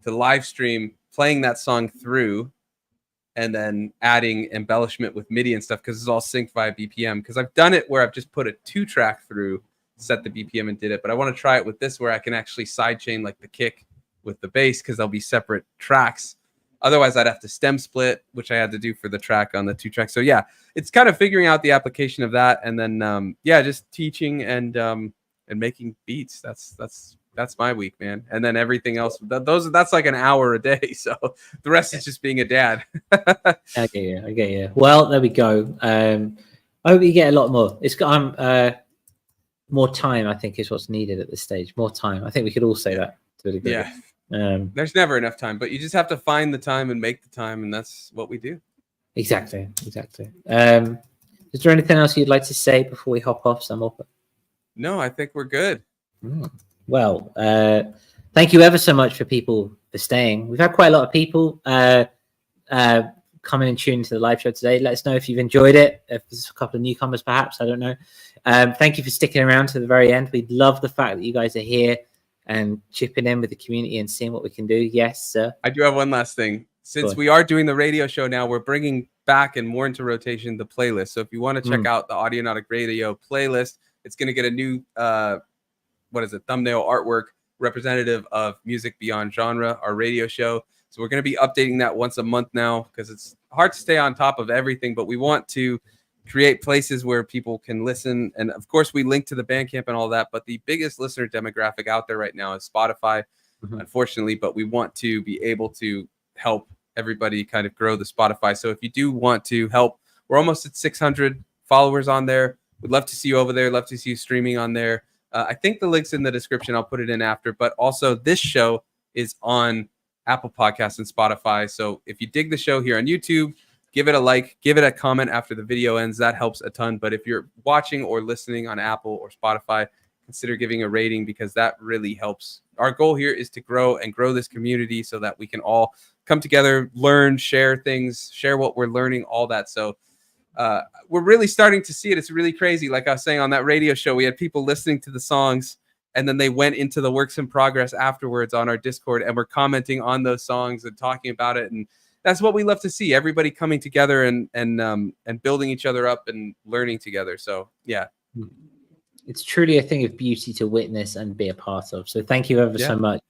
to live stream playing that song through and then adding embellishment with MIDI and stuff, because it's all synced via BPM. Because I've done it where I've just put a 2-track through, set the BPM and did it. But I want to try it with this where I can actually sidechain like the kick with the bass, because they'll be separate tracks. Otherwise, I'd have to stem split, which I had to do for the track on the 2-track. So yeah, it's kind of figuring out the application of that, and then yeah, just teaching and making beats. That's my week, man. And then everything else, that's like an hour a day. So the rest is just being a dad. I get you. Well, there we go. I hope you get a lot more. It's got more time, I think, is what's needed at this stage. More time. I think we could all say that to a degree. Yeah. There's never enough time, but you just have to find the time and make the time, and that's what we do. Exactly. Is there anything else you'd like to say before we hop off, Sunwarper? No, I think we're good. Well, thank you ever so much for people for staying. We've had quite a lot of people coming and tuning to the live show today. Let us know if you've enjoyed it. If there's a couple of newcomers, perhaps, I don't know. Thank you for sticking around to the very end. We love the fact that you guys are here and chipping in with the community and seeing what we can do. Yes, sir. I do have one last thing. Since we are doing the radio show now, we're bringing back and more into rotation the playlist. So if you want to check out the Audionautic Radio playlist, it's going to get a new thumbnail artwork representative of Music Beyond Genre, our radio show. So we're going to be updating that once a month now, because it's hard to stay on top of everything, but we want to create places where people can listen. And of course, we link to the Bandcamp and all that, but the biggest listener demographic out there right now is Spotify, unfortunately, but we want to be able to help everybody kind of grow the Spotify. So if you do want to help, we're almost at 600 followers on there. We'd love to see you over there. Love to see you streaming on there. I think the link's in the description. I'll put it in after, but also this show is on Apple Podcasts and Spotify. So if you dig the show here on YouTube, give it a like, give it a comment after the video ends. That helps a ton. But if you're watching or listening on Apple or Spotify, consider giving a rating, because that really helps. Our goal here is to grow this community so that we can all come together, learn, share things, share what we're learning, all that. So we're really starting to see it. It's really crazy. Like I was saying on that radio show, we had people listening to the songs, and then they went into the works in progress afterwards on our Discord, and we're commenting on those songs and talking about it. And that's what we love to see. Everybody coming together and building each other up and learning together. So yeah. It's truly a thing of beauty to witness and be a part of. So thank you ever so much.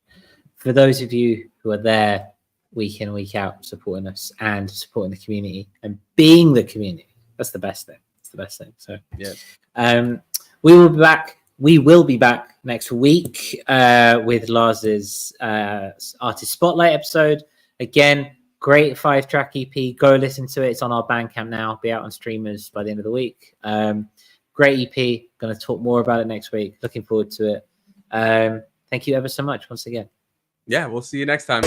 For those of you who are there week in, week out, supporting us and supporting the community and being the community. That's the best thing. It's the best thing. So yeah. We will be back We will be back next week with Lars's Artist Spotlight episode. Again, great 5-track EP. Go listen to it. It's on our Bandcamp now. Be out on streamers by the end of the week. Great EP. Going to talk more about it next week. Looking forward to it. Thank you ever so much once again. Yeah, we'll see you next time.